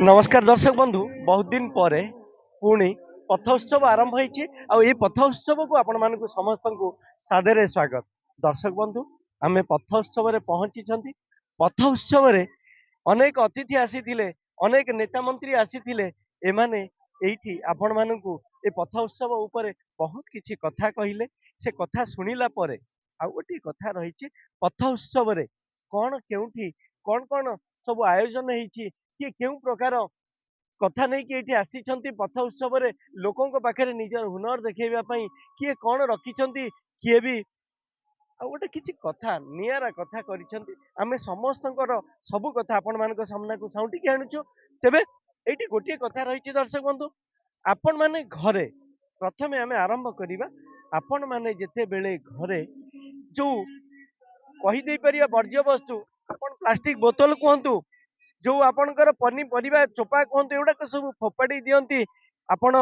नमस्कार दर्शक बंधु बहुत दिन पर पुणी पथ उत्सव आरंभ होती आई पथ उत्सव को आपण मान समस्त को सादर स्वागत। दर्शक बंधु आम पथ उत्सव पहुंची पथ उत्सव अनेक अतिथि आसी अनेक नेता मंत्री आसी एमाने एठी आपण मानकु ए पथ उत्सव उपरे बहुत किछि कथा कहिले से कथा सुनिला परे आ गोटे कथा रही पथ उत्सव कौन केउठी कौन कौन सब आयोजन होती किए केउ प्रकार कथा नहीं कि ये आसी पथ उत्सव लोकों पाखे निजर हुनर देखा किए कौन रखिंट किए भी गोटे किसी कथा निरा कथा करें समस्त सबू कथा आपण मान सामना को साउंटी आणुचु। तेबे ये गोटे कथा रही दर्शक बंधु आपण माने घरे प्रथमे आम आरंभ करवा आपण माने जेते बेले घरे जो कहीदे पार वर्ज्य वस्तु आपण प्लास्टिक बोतल कहतु जो आपणकर पनीपरिया चोपा कहतु एगुड़ाक सब फोपाड़ी दियंती आपण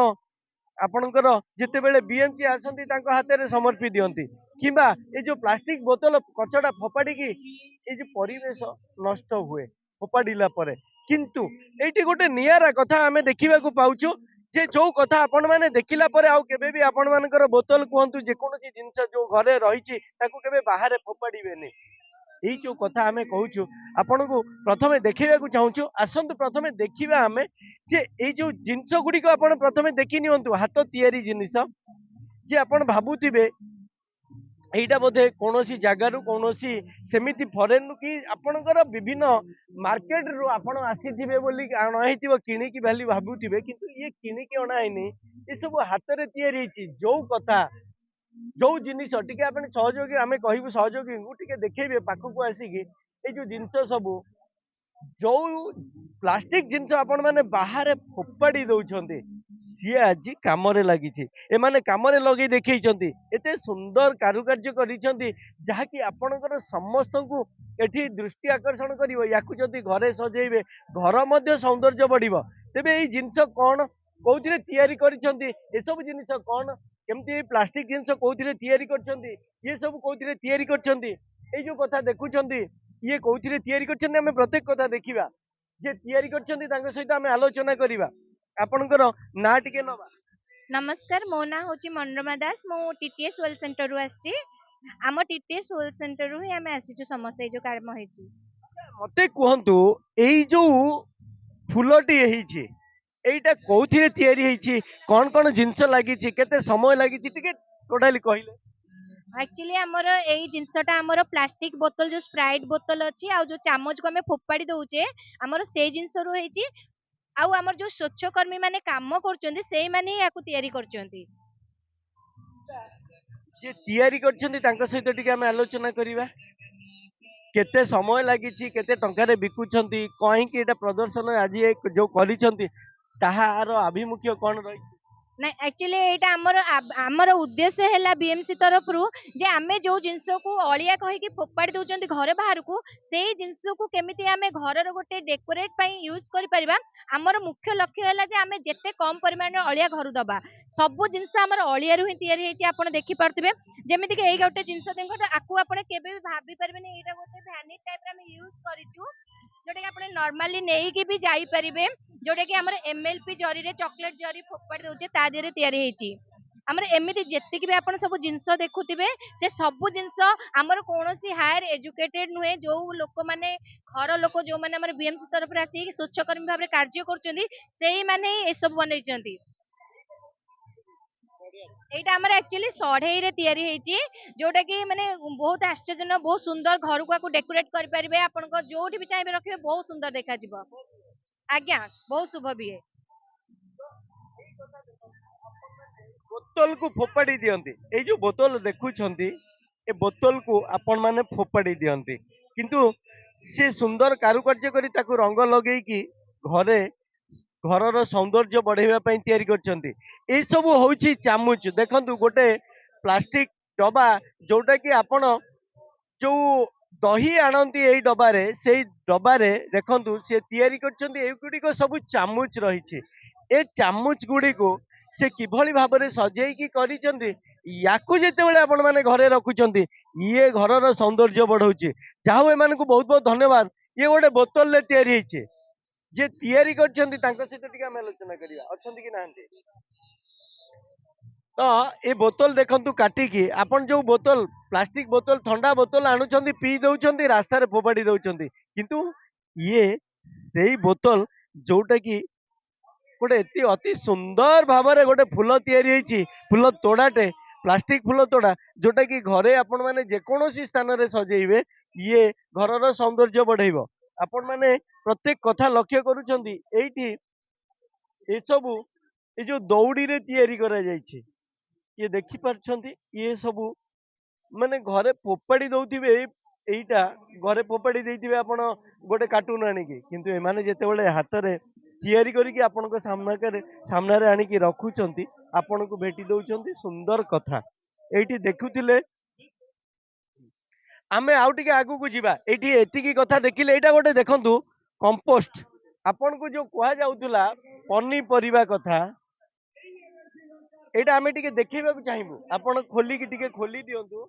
आपणकर जितेबले बीएमसी आसती हाथ में समर्पी दियंती किंबा ये जो प्लास्टिक बोतल कचड़ा फोपाड़ी की ये जो परिवेश नष्ट हुए फोपाड़ा पर किंतु ये गोटे निरा कथा आम देखा पाचु जे जो कथा आपण मैंने देखला आउ केबे भी आपण मानकर बोतल कहतु जेकोसी जिनस जो घरे रही बाहर फोपाड़े यही जो कथा आम कहूँ आपन को प्रथम देखा चाहूँ आसतु प्रथम देखा आम जे ये जो जिनस गुड़िक आप प्रथम देखी नियंतु हाथ तैयारी जिनिस जे आपण भावुवे एटा बोधे कौन जगार कौन सेमती फरेन कि आपणकर विभिन्न मार्केट रु आपण आसी अणाई किणिकी भावुवे कि ये किणिकी अणाईनी ये सब हाथ में तैयारी जो कथा जो जिनिस टी आप सहयोगी आम कहू सहयोगी टे देखे पाखक आसिकी ये जो जिनस सब जो प्लास्टिक जिनस आपण मैंने बाहर फोपाड़ी दौरान सी आज कम लगी एमाने कम लगे देखते एत सुंदर कारुकार्य करी आपणकर समस्त को एठी दृष्टि आकर्षण कर घरे सजेबे घर मध्य सौंदर्य बढ़िबो। तेबे ये जिनस कौन कौन तैयारी करिसेंती ए सब जिनिस कौन केमती प्लास्टिक जिनस कौन तैयारी करछंती ये सब कौन तैयारी करछंती ये जो कथा देखुछंती ये कौन तैयारी करछंती आमे प्रत्येक कथा देखिबा जे तैयारी करछंती तांका सहित आमे आलोचना करिबा। आपणकर ना टिके नबा। नमस्कार मो ना हूँ मनरमा दास मु टीटीएस वेल सेंटर रु आसी आम टीटीएस वेल सेंटर रु ही आम आसीचु समस्त जो काम होइची मते कहंतु एई जो फूलटी हेइची एइटा कोथिरे तैयारी हेइची कोन कोन जिंस लागिची केते समय लागिची टिके टोटली कहिले। एक्चुअली आमर एई जिनसटा आमर प्लास्टिक बोतल जो स्प्राइट बोतल अछि आ जो चामच को हमें फोपाड़ी दउचे आमर से जिनस रु हेइची आउ आमर जो स्वच्छकर्मी माने काम करचंदी सेई माने ही याकू तैयारी करचंदी जे तैयारी करचंदी तांका सहित टिके हम आलोचना करिवा केते समय लागिची केते टंका रे बिकुचंती कहीं कि एटा प्रदर्शन आज जो करिसंती ताहार अभिमुख्य कोन रही ना एक्चुअली एटा आमर आमर उद्देश्य हैला बीएमसी तरफ रु जे आमे जो जिंस को अलिया कहि कि फोपाड़ी दउचंती घरे बाहर को सेही जिंस को केमिति आमे घर रो गोटे डेकोरेट पई यूज करि परिबा आमर मुख्य लक्ष्य हैला जे आमे जेते कम परिमाण रे अलिया घर दबा सब जिंस आमर अलिया रु ही तैयारी हेची आपण देखि पारथिबे जेमिति कि एई गोटे जिंस देखो आकु आपण केबे भी भाबी परबेनी एटा गोटे भ्यानिटी टाइप रे आमे यूज करिचु जोटा कि आपण नॉर्मली नेही कि भी जाई परिबे जोटा कि हमर एमएलपी जरी रे चॉकलेट जरी फोपाड़ी दउचे ता देरे तैयारी हेची हमर एमिति जेतिक भी आपण सब जिंस देखुथिबे से सब जिंस हमर कोनोसी हायर एजुकेटेड नुहे जो लोक माने घर लोक जो माने हमर बीएमसी तरफ रे आसी स्वच्छकर्मी भाबरे कार्य करचंदी सेही माने ए सब बनैचंदी एटा हमर एक्चुअली सढ़ई रे तैयारी हेची जोटा कि माने बहुत आश्चर्यजनक बहुत सुंदर घर को डेकोरेट कर परिबे आपण को जोठी भी चाहे रखिबे बहुत सुंदर देखा जिवो आज्ञा बहुत शुभ भी है। बोतल को फोपाड़ी दियंती ए जो बोतल देखुछंती ए बोतल को आपण माने फोपाड़ी दियंती किंतु से सुंदर कारुकार्य करी ताकू रंग लगेई कि घरे घरर सौंदर्य बढ़ाइबा पई तैयारी करछंती ए सब होउची चामुच देखंतु गोटे प्लास्टिक डबा जोटा कि आपण जो दही आणती एई डबारे सेई डबारे देखंतु से तैयारी करछंती ए गुडी को सब चामुच रहिछि ए चामुच गुडी को से किभली भाबरे सजेई की करिसंती याकू जेतेबेले आपण माने घरे रखुचंती ये घरर सौंदर्य बढ़ाउछि जाहो एमानकु बहुत बहुत धन्यवाद। ये गोटे बोतल ले तैयारी हेछि जे तैयारी करछन्ती तांको सहित टिके हम आलोचना करिया अछन्ती कि नाहंती तो ए बोतल देखंतु काटिकी आपण जो बोतल प्लास्टिक बोतल ठंडा बोतल आणुछन्ती पी दउछन्ती रास्ता रे फोपाडी दउछन्ती किंतु ये सेई बोतल जोटा कि गोटे एति अति सुंदर भाବରେ गोटे फूल तैयारी ହେଇଛି फूल तोड़ाटे प्लास्टिक फूल तोड़ा जोटा कि घरे आपण माने जेकोसी स्थान रे सजेइबे ये घरर सौंदर्य बढ़ेइबो आपण माने प्रत्येक कथा लक्ष्य करूछन्ती एइठी ए सबु ए जो दौड़ी रे तैयारी करा जायछि ये देखि पारछन्ती ये सबु माने घरे फोपाड़ी दउथिबे एइटा घरे फोपाड़ी देइथिबे आपण गोटे कार्टून आनिकी किंतु एमाने जेतेबेले हातरे तैयारी करिकी आपणको सामनारे आनिकी रखुचन्ती आपणको भेटी दउचन्ती सुंदर कथा एइठी देखुथिले आमे आउ टिके आगु को जिबा एइठी एतिकी कथा देखिले एइटा गोटे देखंतु कंपोस्ट आपणको जो कुहा जाउतुला पन्नी परिबा कथा एइटा आमे टिके देखिबाकू चाहिबू आपण खोली की टिके खोली दियंतु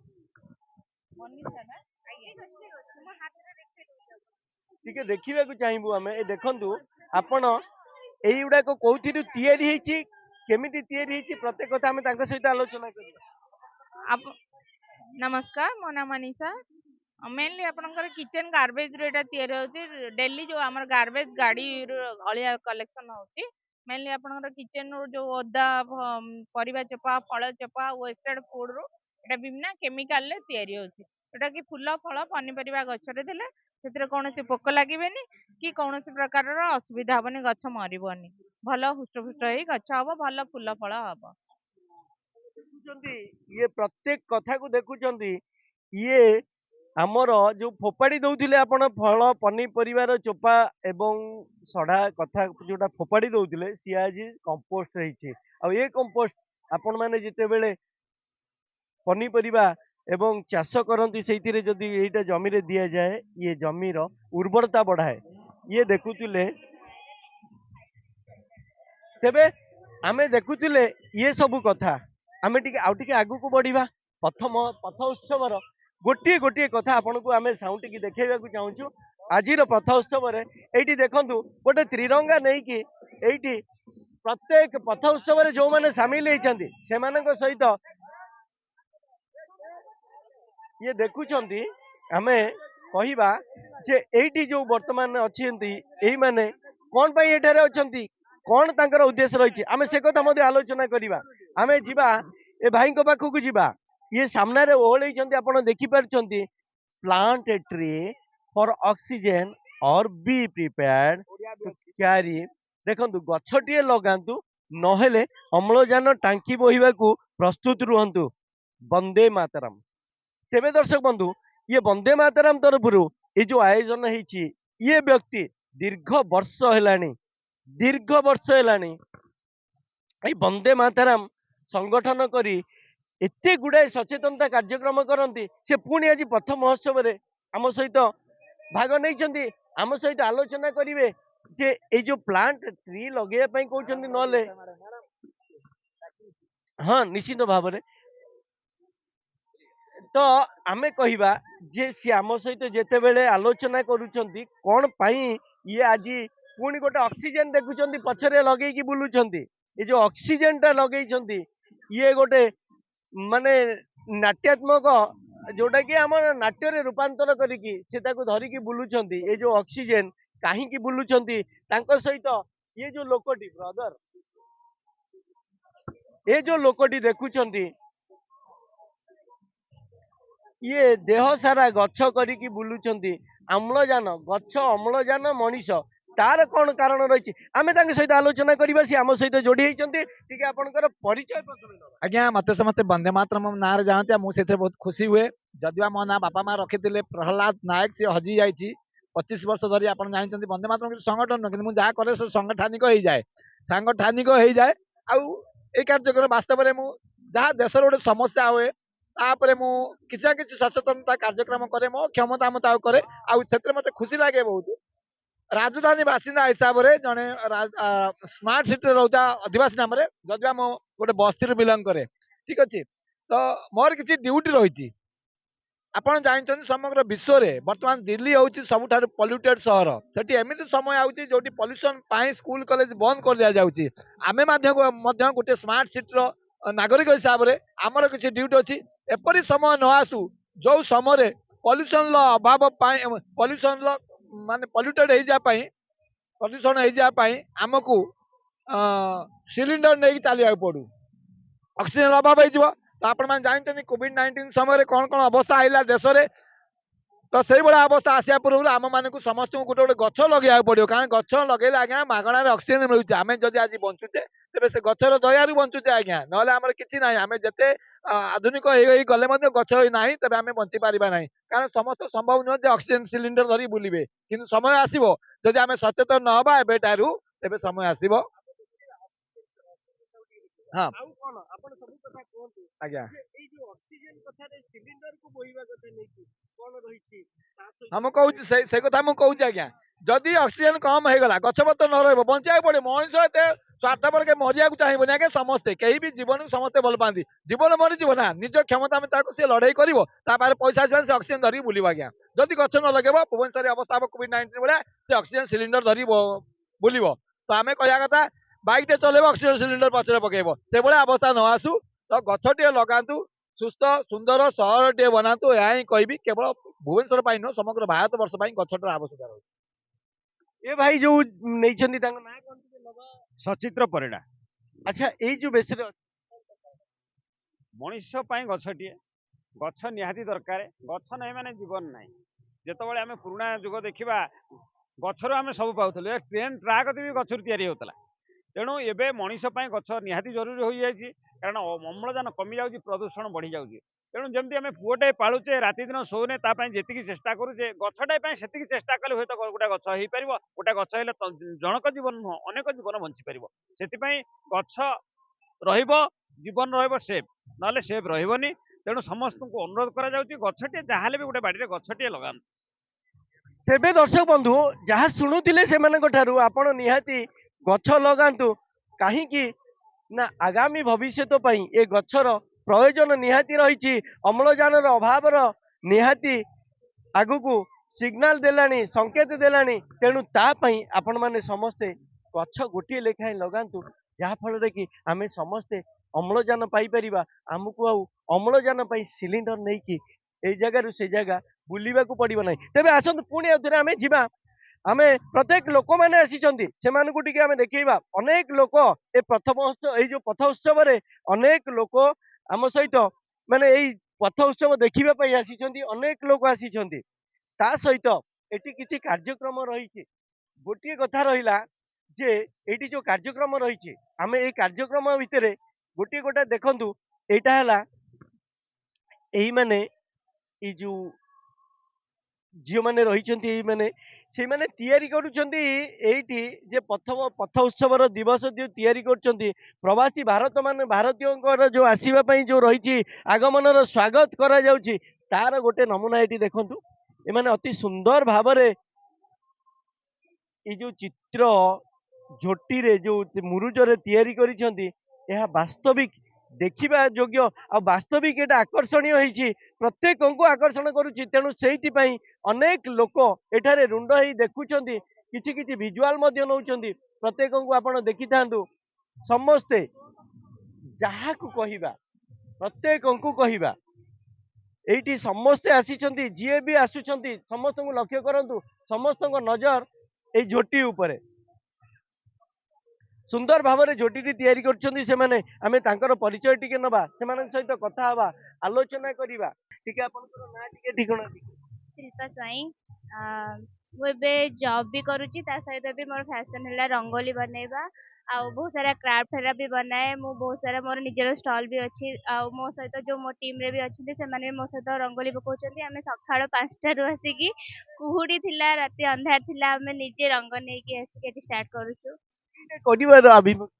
टिके देखिबाकू चाहिबू आमे ए देखंतु आपण एइउडा को कोउथिरु तैयारी ହେଇଛି केमिति तैयारी ହେଇଛି प्रत्येक कथा आमे तांको सहित आलोचना करिबा आप नमस्कार मो नाम मनीषा मेनली आपनकर किचन गार्बेज रो एटा तयार होची डेली जो हमर गार्बेज गाड़ी रो अलिया कलेक्शन होची मेनली आपनकर किचन रो जो ओदा परिबा चोपा फल चोपा वेस्टेड फूड रो एटा बिना केमिकल ले तयार होची एटा कि फूल फल पनिपरिबा गछरे देले ସେଥିରେ କୌଣସି ପୋକ ଲାଗିବେନି କି କୌଣସି ପ୍ରକାରର ଅସୁବିଧା ହବନି ଗଛ ମରିବନି ଭଲ ହୃଷ୍ଟପୃଷ୍ଟ ହେଇ ଗଛ ହବ ଭଲ ଫୁଲ ଫଳ ହବ ଦେଖୁଛନ୍ତି ଇଏ ପ୍ରତ୍ୟେକ କଥାକୁ ଦେଖୁଛନ୍ତି ଇଏ ଆମର ଯୋଉ ଫୋପାଡ଼ି ଦଉଥିଲେ ଆପଣ ଫଳ ପନିପରିବାର ଚୋପା ଏବଂ ସଢା କଥା ଯୋଉଟା ଫୋପାଡ଼ି ଦଉଥିଲେ ସିଏ ଆଜି କମ୍ପୋଷ୍ଟ ହେଇଛି ଆଉ ଏ କମ୍ପୋଷ୍ଟ ଆପଣ ମାନେ ଯେତେବେଳେ ପନିପରିବା ଏବଂ ଚାଷ କରନ୍ତି ସେଇଥିରେ ଯଦି ଏଇଟା ଜମିରେ ଦିଆଯାଏ ଇଏ ଜମିର ଉର୍ବରତା ବଢାଏ ଇଏ ଦେଖୁଥିଲେ ତେବେ ଆମେ ଦେଖୁଥିଲେ ଇଏ ସବୁ କଥା ଆମେ ଟିକେ ଆଉ ଟିକେ ଆଗକୁ ବଢିବା ପଥ ଉତ୍ସବର ଗୋଟିଏ ଗୋଟିଏ କଥା ଆପଣଙ୍କୁ ଆମେ ସାଉଁଟିକି ଦେଖେଇବାକୁ ଚାହୁଁଛୁ ଆଜିର ପଥ ଉତ୍ସବରେ ଏଇଠି ଦେଖନ୍ତୁ ଗୋଟେ ତ୍ରିରଙ୍ଗା ନେଇକି ଏଇଠି ପ୍ରତ୍ୟେକ ପଥ ଉତ୍ସବରେ ଯୋଉମାନେ ସାମିଲ ହେଇଛନ୍ତି ସେମାନଙ୍କ ସହିତ ये देखुचंती आमे कहिबा जे एइठी जो वर्तमान अछियंती एही माने कोन पई एठारे अछंती कोन तांकर उद्देश्य रहिछि आमे से कथा मध्ये आलोचना करिबा आमे जिबा ए भाई को पाखु को जिबा ये सामने रे ओळै छंती आपण देखि पारछंती plant a tree for oxygen or be prepared to carry देखंतु गछटिए लगांतु नहेले अम्लजान टांकी बोहिबाकू प्रस्तुत रुहंतु वंदे मातरम तेबे दर्शक बंधु ये वंदे मातरम तरफरु ये जो आयोजन है ये व्यक्ति दीर्घ वर्ष है वंदे मातरम संगठन करी एते गुड़ाए सचेतनता कार्यक्रम करती से पुणी आज पथ महोत्सव आम सहित भाग नहीं आम सहित आलोचना करेंगे जे ये जो प्लांट ट्री लगे कहते नले हाँ निश्चित भाव में तो आमे कहिबा जे सी आम सहित जेतेबेले आलोचना करूछंती कोन पई ये आजी पुणी गोटे ऑक्सीजन देखुछंती पछरे लगेकी बुलुछंती ये जो ऑक्सीजन टा लगेइछंती ये गोटे माने नाट्यात्मक जोटा कि आम नाट्य रे रूपांतर करिकी से ताको धरिकी बुलुछंती ये जो ऑक्सीजन काहे की बुलुछंती तांको सहित ये जो लोकटी ब्रदर ये जो लोकटी देखुछंती ये देह सारा गछ करिकी बुलुचंती अम्लजान गछ अम्लजान मनीष तार कौन कारण रही आमे तांके सहित आलोचना करबा सी आम सहित जोड़ी होइचंती ठीक आपनकर परिचय प्रथमे दबा आज्ञा मते समस्ते वंदे मातरम ना रे जानते मु सेथे बहुत खुशी हुए जदिवा मो ना बापा माँ रखिथिले प्रहलाद नायक से हजी जाइछि 25 वर्ष धरी आपण जानिचंती वंदे मातरम किछु संगठन न किंतु मु जहा करे से सांगठनिक होई जाए आउ ए कार्यक्रम वास्तव रे मु जहा देशर गोटे समस्या हुए तापर मु किसी ना किसी सचेतनता कार्यक्रम करे मो क्षमता मत करे आउ सेते मते खुशी लागे बहुत राजधानी बासिंदा हिसाब से जड़े स्मार्ट सिटी रोचा अधिवासी नाम जदिवा मो गोटे बस्ती बिलंग करे ठीक अच्छे तो मोर किसी ड्यूटी रही ଆପଣ ଜାଣିଛନ୍ତି ସମଗ୍ର ବିଶ୍ୱରେ ବର୍ତ୍ତମାନ ଦିଲ୍ଲୀ ହେଉଛି ସବୁଠାରୁ ପଲ୍ୟୁଟେଡ୍ ସହର। ସେଠି ଏମିତି ସମୟ ଆଉଛି ଯୋଉଠି ପଲ୍ୟୁସନ ପାଇଁ ସ୍କୁଲ କଲେଜ ବନ୍ଦ କରିଦିଆଯାଉଛି। ଆମେ ମଧ୍ୟ ଗୋଟେ ସ୍ମାର୍ଟ ସିଟିର ନାଗରିକ ହିସାବରେ ଆମର କିଛି ଡ୍ୟୁଟି ଅଛି। ଏପରି ସମୟ ନ ଆସୁ ଯୋଉ ସମୟରେ ପଲ୍ୟୁସନର ଅଭାବ ପାଇଁ ପଲ୍ୟୁସନର ମାନେ ପଲ୍ୟୁଟେଡ୍ ହେଇଯିବା ପାଇଁ ଆମକୁ ସିଲିଣ୍ଡର ନେଇକି ଚାଲିବାକୁ ପଡୁ। ଅକ୍ସିଜେନ ଅଭାବ ହେଇଯିବ। ତ ଆପଣମାନେ ଜାଣିଛନ୍ତି କୋଭିଡ-19 ସମୟରେ କ'ଣ କ'ଣ ଅବସ୍ଥା ଆଇଲା ଦେଶରେ। ତ ସେଇଭଳିଆ ଅବସ୍ଥା ଆସିବା ପୂର୍ବରୁ ଆମମାନଙ୍କୁ ସମସ୍ତଙ୍କୁ ଗୋଟେ ଗୋଟେ ଗଛ ଲଗେଇବାକୁ ପଡିବ। କାରଣ ଗଛ ଲଗେଇଲେ ଆଜ୍ଞା ମାଗଣାରେ ଅକ୍ସିଜେନ ମିଳୁଛି। ଆମେ ଯଦି ଆଜି ବଞ୍ଚୁଛେ ତେବେ ସେ ଗଛର ଦୟାରୁ ବଞ୍ଚୁଛେ ଆଜ୍ଞା, ନହେଲେ ଆମର କିଛି ନାହିଁ। ଆମେ ଯେତେ ଆଧୁନିକ ହେଇ ଗଲେ ମଧ୍ୟ ଗଛ ନାହିଁ ତେବେ ଆମେ ବଞ୍ଚି ପାରିବା ନାହିଁ। କାରଣ ସମସ୍ତ ସମ୍ଭବ ନୁହେଁ ଯେ ଅକ୍ସିଜେନ ସିଲିଣ୍ଡର ଧରି ବୁଲିବେ। କିନ୍ତୁ ସମୟ ଆସିବ ଯଦି ଆମେ ସଚେତନ ନ ହେବା ଏବେଠାରୁ, ତେବେ ସମୟ ଆସିବ। ହଁ ଆଉ କଣ ଆପଣ ସବୁ କଥା କୁହନ୍ତୁ ଆଜ୍ଞା। ଯେ ଏଇ ଯୋଉ ଅକ୍ସିଜେନ କଥାରେ ସିଲିଣ୍ଡରକୁ ବୋହିବା କଥା ନେଇକି କଣ ରହିଛି ତା ସହିତ ହଁ ମୁଁ କହୁଛି ସେ କଥା ମୁଁ କହୁଛି ଆଜ୍ଞା। ଯଦି ଅକ୍ସିଜେନ କମ ହେଇଗଲା, ଗଛପତ୍ର ନ ରହିବ, ବଞ୍ଚିବାକୁ ପଡିବ। ମଣିଷ ଏତେ ସ୍ୱାର୍ଥପର କେହି ମରିବାକୁ ଚାହିଁବନି ଆଜ୍ଞା। ସମସ୍ତେ କେହି ବି ଜୀବନକୁ ସମସ୍ତେ ଭଲ ପାଆନ୍ତି। ଜୀବନ ମରିଯିବ ନା, ନିଜ କ୍ଷମତା ଆମେ ତାକୁ ସିଏ ଲଢେଇ କରିବ, ତା ପାଖରେ ପଇସା ଆସିବ, ସେ ଅକ୍ସିଜେନ ଧରିକି ବୁଲିବ ଆଜ୍ଞା। ଯଦି ଗଛ ନ ଲଗେଇବ ଭୁବନେଶ୍ୱର ଅବସ୍ଥା ହବ କୋଭିଡ-19 ଭଳିଆ, ସେ ଅକ୍ସିଜେନ ସିଲିଣ୍ଡର ଧରି ବୁଲିବ। ତ ଆମେ କହିବା କଥା ବାଇକଟେ ଚଲେଇବ ଅକ୍ସିଜେନ ସିଲିଣ୍ଡର ପଛରେ ପକେଇବ, ସେଭଳିଆ ଅବସ୍ଥା ନ ଆସୁ। ତ ଗଛଟିଏ ଲଗାନ୍ତୁ, ସୁସ୍ଥ ସୁନ୍ଦର ସହରଟିଏ ବନାନ୍ତୁ। ଏହା ହିଁ କହିବି। କେବଳ ଭୁବନେଶ୍ୱର ପାଇଁ ନୁହଁ, ସମଗ୍ର ଭାରତ ବର୍ଷ ପାଇଁ ଗଛଟାର ଆବଶ୍ୟକତା ରହିଛି। ଏ ଭାଇ ଯୋଉ ନେଇଛନ୍ତି ତାଙ୍କ ନାଁ କଣ ଟିକେ ନବା। ସଚିତ୍ର ପରିଡ଼ା। ଆଚ୍ଛା ଏଇ ଯୋଉ ବେଶରେ ମଣିଷ ପାଇଁ ଗଛଟିଏ, ଗଛ ନିହାତି ଦରକାର। ଗଛ ନାହିଁ ମାନେ ଜୀବନ ନାହିଁ। ଯେତେବେଳେ ଆମେ ପୁରୁଣା ଯୁଗ ଦେଖିବା, ଗଛରୁ ଆମେ ସବୁ ପାଉଥିଲୁ। ଏ ଟ୍ରେନ୍ ଟ୍ରାକ୍ ବି ଗଛରୁ ତିଆରି ହେଉଥିଲା। ତେଣୁ ଏବେ ମଣିଷ ପାଇଁ ଗଛ ନିହାତି ଜରୁରୀ ହୋଇଯାଇଛି। କାରଣ ଅମ୍ଳଜାନ କମି ଯାଉଛି, ପ୍ରଦୂଷଣ ବଢି ଯାଉଛି। ତେଣୁ ଯେମିତି ଆମେ ପୁଅଟେ ପାଳୁଛେ, ରାତି ଦିନ ଶୋଉନେ, ତା ପାଇଁ ଯେତିକି ଚେଷ୍ଟା କରୁଛେ, ଗଛଟା ପାଇଁ ସେତିକି ଚେଷ୍ଟା କଲେ ହୁଏତ ଗୋଟେ ଗଛ ହେଇପାରିବ। ଗୋଟେ ଗଛ ହେଲେ ଜଣକ ଜୀବନ ନୁହଁ, ଅନେକ ଜୀବନ ବଞ୍ଚିପାରିବ। ସେଥିପାଇଁ ଗଛ ରହିବ, ଜୀବନ ରହିବ ସେଫ୍, ନହେଲେ ସେଫ୍ ରହିବନି। ତେଣୁ ସମସ୍ତଙ୍କୁ ଅନୁରୋଧ କରାଯାଉଛି, ଗଛଟିଏ ଯାହାହେଲେ ବି ଗୋଟେ ବାଡ଼ିରେ ଗଛଟିଏ ଲଗାନ୍ତୁ। ତେବେ ଦର୍ଶକ ବନ୍ଧୁ ଯାହା ଶୁଣୁଥିଲେ ସେମାନଙ୍କ ଠାରୁ ଆପଣ ନିହାତି ଗଛ ଲଗାନ୍ତୁ। କାହିଁକି ନା ଆଗାମୀ ଭବିଷ୍ୟତ ପାଇଁ ଏ ଗଛର ପ୍ରୟୋଜନ ନିହାତି ରହିଛି। ଅମ୍ଳଜାନର ଅଭାବର ନିହାତି ଆଗକୁ ସିଗ୍ନାଲ ଦେଲାଣି, ସଂକେତ ଦେଲାଣି। ତେଣୁ ତା ପାଇଁ ଆପଣମାନେ ସମସ୍ତେ ଗଛ ଗୋଟିଏ ଲେଖାଏଁ ଲଗାନ୍ତୁ, ଯାହା ଫଳରେ କି ଆମେ ସମସ୍ତେ ଅମ୍ଳଜାନ ପାଇପାରିବା। ଆମକୁ ଆଉ ଅମ୍ଳଜାନ ପାଇଁ ସିଲିଣ୍ଡର ନେଇକି ଏଇ ଜାଗାରୁ ସେ ଜାଗା ବୁଲିବାକୁ ପଡିବ ନାହିଁ। ତେବେ ଆସନ୍ତୁ ପୁଣି ଆଉଥରେ ଆମେ ଯିବା। ଆମେ ପ୍ରତ୍ୟେକ ଲୋକମାନେ ଆସିଛନ୍ତି, ସେମାନଙ୍କୁ ଟିକେ ଆମେ ଦେଖେଇବା। ଅନେକ ଲୋକ ଏ ଏଇ ଯୋଉ ପଥ ଉତ୍ସବରେ ଅନେକ ଲୋକ ଆମ ସହିତ ମାନେ ଏଇ ପଥ ଉତ୍ସବ ଦେଖିବା ପାଇଁ ଆସିଛନ୍ତି। ଅନେକ ଲୋକ ଆସିଛନ୍ତି। ତା ସହିତ ଏଠି କିଛି କାର୍ଯ୍ୟକ୍ରମ ରହିଛି। ଗୋଟିଏ କଥା ରହିଲା ଯେ ଏଇଠି ଯୋଉ କାର୍ଯ୍ୟକ୍ରମ ରହିଛି, ଆମେ ଏଇ କାର୍ଯ୍ୟକ୍ରମ ଭିତରେ ଗୋଟିଏ ଗୋଟେ ଦେଖନ୍ତୁ। ଏଇଟା ହେଲା ଏଇମାନେ ଏଇ ଯୋଉ ଝିଅମାନେ ରହିଛନ୍ତି, ଏଇମାନେ ସେଇମାନେ ତିଆରି କରୁଛନ୍ତି ଏଇଠି ଯେ ପ୍ରଥମ ପଥ ଉତ୍ସବର ଦିବସ ଯୋଉ ତିଆରି କରୁଛନ୍ତି। ପ୍ରବାସୀ ଭାରତୀୟଙ୍କର ଯୋଉ ଆସିବା ପାଇଁ ଯୋଉ ରହିଛି, ଆଗମନର ସ୍ୱାଗତ କରାଯାଉଛି, ତାର ଗୋଟେ ନମୁନା ଏଠି ଦେଖନ୍ତୁ। ଏମାନେ ଅତି ସୁନ୍ଦର ଭାବରେ ଏଇ ଯୋଉ ଚିତ୍ର ଝୋଟିରେ ଯୋଉ ମୁରୁଜରେ ତିଆରି କରିଛନ୍ତି, ଏହା ବାସ୍ତବିକ ଦେଖିବା ଯୋଗ୍ୟ ଆଉ ବାସ୍ତବିକ ଏଟା ଆକର୍ଷଣୀୟ ହେଇଛି, ପ୍ରତ୍ୟେକଙ୍କୁ ଆକର୍ଷଣ କରୁଛି। ତେଣୁ ସେଇଥିପାଇଁ ଅନେକ ଲୋକ ଏଠାରେ ରୁଣ୍ଡ ହେଇ ଦେଖୁଛନ୍ତି, କିଛି କିଛି ଭିଜୁଆଲ ମଧ୍ୟ ନଉଛନ୍ତି। ପ୍ରତ୍ୟେକଙ୍କୁ ଆପଣ ଦେଖିଥାନ୍ତୁ। ସମସ୍ତେ ଯାହାକୁ କହିବା, ପ୍ରତ୍ୟେକଙ୍କୁ କହିବା, ଏଇଠି ସମସ୍ତେ ଆସିଛନ୍ତି। ଯିଏ ବି ଆସୁଛନ୍ତି ସମସ୍ତଙ୍କୁ ଲକ୍ଷ୍ୟ କରନ୍ତୁ, ସମସ୍ତଙ୍କ ନଜର ଏଇ ଝୋଟି ଉପରେ। ସୁନ୍ଦର ଭାବରେ ଝୋଟିଟି ତିଆରି କରୁଛନ୍ତି ସେମାନେ। ଆମେ ତାଙ୍କର ପରିଚୟ ଟିକେ ନବା, ସେମାନଙ୍କ ସହିତ କଥା ହବା, ଆଲୋଚନା କରିବା। ଟିକେ ଆପଣଙ୍କର ନାଁ ଟିକେ ଠିକଣା ଟିକେ। ଶିଳ୍ପା ସ୍ୱାଇଁ। ମୁଁ ଏବେ ଜବ୍ ବି କରୁଛି, ତା ସହିତ ବି ମୋର ଫ୍ୟାସନ୍ ହେଲା ରଙ୍ଗୋଲି ବନେଇବା। ଆଉ ବହୁତ ସାରା କ୍ରାଫ୍ଟ ହେରା ବି ବନାଏ। ମୁଁ ବହୁତ ସାରା ମୋର ନିଜର ଷ୍ଟଲ୍ ବି ଅଛି। ଆଉ ମୋ ସହିତ ଯୋଉ ମୋ ଟିମ୍ରେ ବି ଅଛନ୍ତି, ସେମାନେ ବି ମୋ ସହିତ ରଙ୍ଗୋଲି ପକାଉଛନ୍ତି। ଆମେ ସକାଳ 5ଟାରୁ ଆସିକି, କୁହୁଡ଼ି ଥିଲା, ରାତି ଅନ୍ଧାର ଥିଲା, ଆମେ ନିଜେ ରଙ୍ଗ ନେଇକି ଆସିକି ଏଠି ଷ୍ଟାର୍ଟ କରୁଛୁ। କରିବାର ଆଭିମୁଖ୍ୟ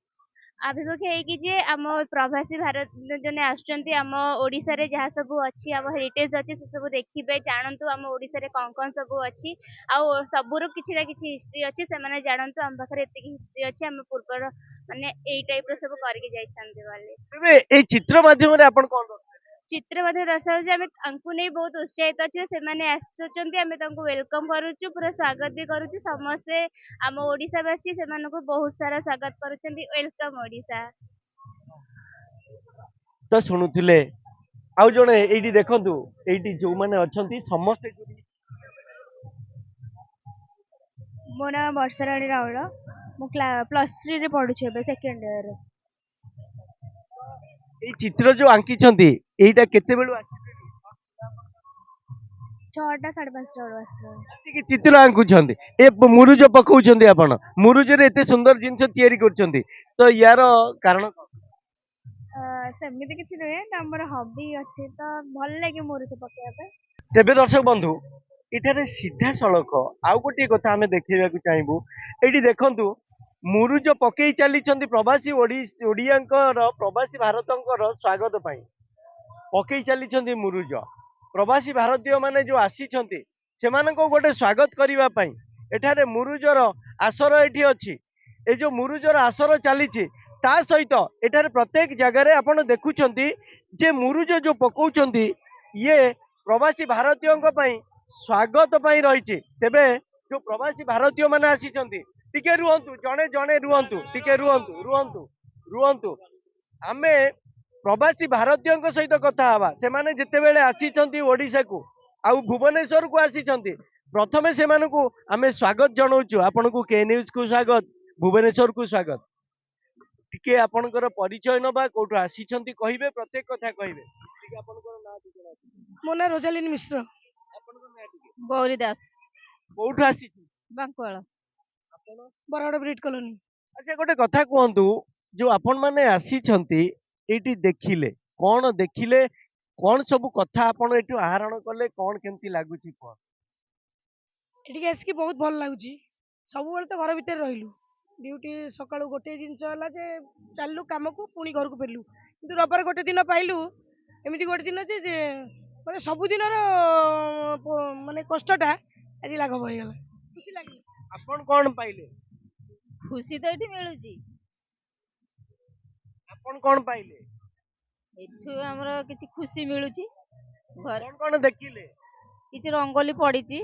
ଆଭିମୁଖ୍ୟ ହେଇକି ଯେ ଆମ ପ୍ରବାସୀ ଭାରତ ଜଣେ ଆସୁଛନ୍ତି, ଆମ ଓଡ଼ିଶାରେ ଯାହା ସବୁ ଅଛି, ଆମ ହେରିଟେଜ୍ ଅଛି, ସେ ସବୁ ଦେଖିବେ, ଜାଣନ୍ତୁ ଆମ ଓଡ଼ିଶାରେ କ'ଣ କ'ଣ ସବୁ ଅଛି। ଆଉ ସବୁର କିଛି ନା କିଛି ହିଷ୍ଟ୍ରି ଅଛି, ସେମାନେ ଜାଣନ୍ତୁ ଆମ ପାଖରେ ଏତିକି ହିଷ୍ଟ୍ରି ଅଛି, ଆମେ ପୂର୍ବର ମାନେ ଏଇ ଟାଇପ୍ର ସବୁ କରିକି ଯାଇଛନ୍ତି ବୋଲି। ତେବେ ଏଇ ଚିତ୍ର ମାଧ୍ୟମରେ ଆପଣ କଣ ଦର୍ଶାଇବେ? ଚିତ୍ର ମଧ୍ୟ ଦର୍ଶାଉଛି ଆମେ ତାଙ୍କୁ ନେଇ ବହୁତ ଉତ୍ସାହିତ ଅଛୁ ସେମାନେ ଆସୁଛନ୍ତି ଆମେ ତାଙ୍କୁ ୱେଲକମ୍ କରୁଛୁ ପୁରା ସ୍ୱାଗତ ବି କରୁଛୁ ସମସ୍ତେ ଆମ ଓଡ଼ିଶାବାସୀ ସେମାନଙ୍କୁ ବହୁତ ସାରା ସ୍ୱାଗତ କରୁଛନ୍ତି ୱେଲକମ୍ ଓଡ଼ିଶା। ତ ଶୁଣୁଥିଲେ ଆଉ ଜଣେ ଏଇଠି ଦେଖନ୍ତୁ ଏଇଠି ଯୋଉମାନେ ଅଛନ୍ତି ସମସ୍ତେ ମୋ ନାଁ ବର୍ଷାରାଣୀ ରାଉଳ ମୁଁ +3 ପଢୁଛି ଏବେ ସେକେଣ୍ଡ ଇୟର। ଏଇ ଚିତ୍ର ଯୋଉ ଆଙ୍କିଛନ୍ତି ଏଇଟା କେତେବେଳୁ 6ଟା 5:30 ବେଳୁ ଆସିଲାଣି। ଆସିକି ଚିତ୍ର ଆଙ୍କୁଛନ୍ତି ମୁରୁଜ ପକଉଛନ୍ତି ଆପଣ ମୁରୁଜରେ ଏତେ ସୁନ୍ଦର ଜିନିଷ ତିଆରି କରୁଛନ୍ତି ତ ୟାର କାରଣ କଣ? ସେମିତି କିଛି ନୁହେଁ ଆମର ହବି ଅଛି ତ ଭଲ ଲାଗେ ମୁରୁଜ ପକେଇବା ପାଇଁ। ତେବେ ଦର୍ଶକ ବନ୍ଧୁ ଏଠାରେ ସିଧାସଳଖ ଆଉ ଗୋଟିଏ କଥା ଆମେ ଦେଖେଇବାକୁ ଚାହିଁବୁ ଏଇଠି ଦେଖନ୍ତୁ ମୁରୁଜ ପକେଇ ଚାଲିଛନ୍ତି ପ୍ରବାସୀ ଓଡ଼ିଆଙ୍କର ପ୍ରବାସୀ ଭାରତଙ୍କର ସ୍ୱାଗତ ପାଇଁ ପକେଇ ଚାଲିଛନ୍ତି ମୁରୁଜ ପ୍ରବାସୀ ଭାରତୀୟ ମାନେ ଯୋଉ ଆସିଛନ୍ତି ସେମାନଙ୍କୁ ଗୋଟେ ସ୍ୱାଗତ କରିବା ପାଇଁ ଏଠାରେ ମୁରୁଜର ଆସର ଏଠି ଅଛି ଏ ଯୋଉ ମୁରୁଜର ଆସର ଚାଲିଛି ତା ସହିତ ଏଠାରେ ପ୍ରତ୍ୟେକ ଜାଗାରେ ଆପଣ ଦେଖୁଛନ୍ତି ଯେ ମୁରୁଜ ଯୋଉ ପକଉଛନ୍ତି ଇଏ ପ୍ରବାସୀ ଭାରତୀୟଙ୍କ ପାଇଁ ସ୍ୱାଗତ ପାଇଁ ରହିଛି ତେବେ ଯୋଉ ପ୍ରବାସୀ ଭାରତୀୟ ମାନେ ଆସିଛନ୍ତି ଟିକେ ରୁହନ୍ତୁ ଜଣେ ଜଣେ ରୁହନ୍ତୁ ଟିକେ ରୁହନ୍ତୁ ଆମେ ପ୍ରବାସୀ ଭାରତୀୟଙ୍କ ସହିତ କଥା ହବା ସେମାନେ ଯେତେବେଳେ ଆସିଛନ୍ତି ଓଡ଼ିଶାକୁ ଆଉ ଭୁବନେଶ୍ୱରକୁ ଆସିଛନ୍ତି ପ୍ରଥମେ ସେମାନଙ୍କୁ ଆମେ ସ୍ୱାଗତ ଜଣାଉଛୁ ଆପଣଙ୍କୁ କେ ନ୍ୟୁଜ୍ କୁ ସ୍ୱାଗତ ଭୁବନେଶ୍ୱରକୁ ସ୍ୱାଗତ ଟିକେ ଆପଣଙ୍କର ପରିଚୟ ନବା କୋଉଠୁ ଆସିଛନ୍ତି କହିବେ ପ୍ରତ୍ୟେକ କଥା କହିବେ ଟିକେ ଆପଣଙ୍କର ନାଁ ଟିକେ ମୋ ନାଁ ରୋଜାଲିନ ମିଶ୍ର। ଆପଣଙ୍କ ନାଁ ଟିକେ ଗୌରୀ ଦାସ କୋଉଠୁ ଆସିଛନ୍ତି ବାଙ୍କୁଆଳ। ଆପଣ ବରଗଡ଼ ବ୍ରିଟ୍ କଲୋନୀ। ଆଚ୍ଛା ଗୋଟେ କଥା କୁହନ୍ତୁ ଯୋଉ ଆପଣ ମାନେ ଆସିଛନ୍ତି ଏଇଠି ଦେଖିଲେ କଣ ସବୁ କଥା ଆପଣ ଏଠୁ ଆହରଣ କଲେ କଣ କେମିତି ଲାଗୁଛି କଣ? ଏଠିକି ଆସିକି ବହୁତ ଭଲ ଲାଗୁଛି। ସବୁବେଳେ ତ ଘର ଭିତରେ ରହିଲୁ ଡ୍ୟୁଟି ସକାଳୁ ଗୋଟେ ଜିନିଷ ହେଲା ଯେ ଚାଲିଲୁ କାମକୁ ପୁଣି ଘରକୁ ଫେରିଲୁ କିନ୍ତୁ ରବିବାର ଗୋଟେ ଦିନ ପାଇଲୁ ଏମିତି ଗୋଟେ ଦିନ ଯେ ମାନେ ସବୁଦିନର ମାନେ କଷ୍ଟଟା ଆଜି ଲାଘବ ହେଇଗଲା ଖୁସି ଲାଗିଲା। ଆପଣ କଣ ପାଇଲେ ଖୁସି ତ ଏଠି ମିଳୁଛି ଆପଣ କଣ ପାଇଲେ ଏଠୁ ଆମର କିଛି ଖୁସି ମିଳୁଛି ଘରେ କଣ କଣ ଦେଖିଲେ କିଛି ରଙ୍ଗୋଲି ପଡିଛି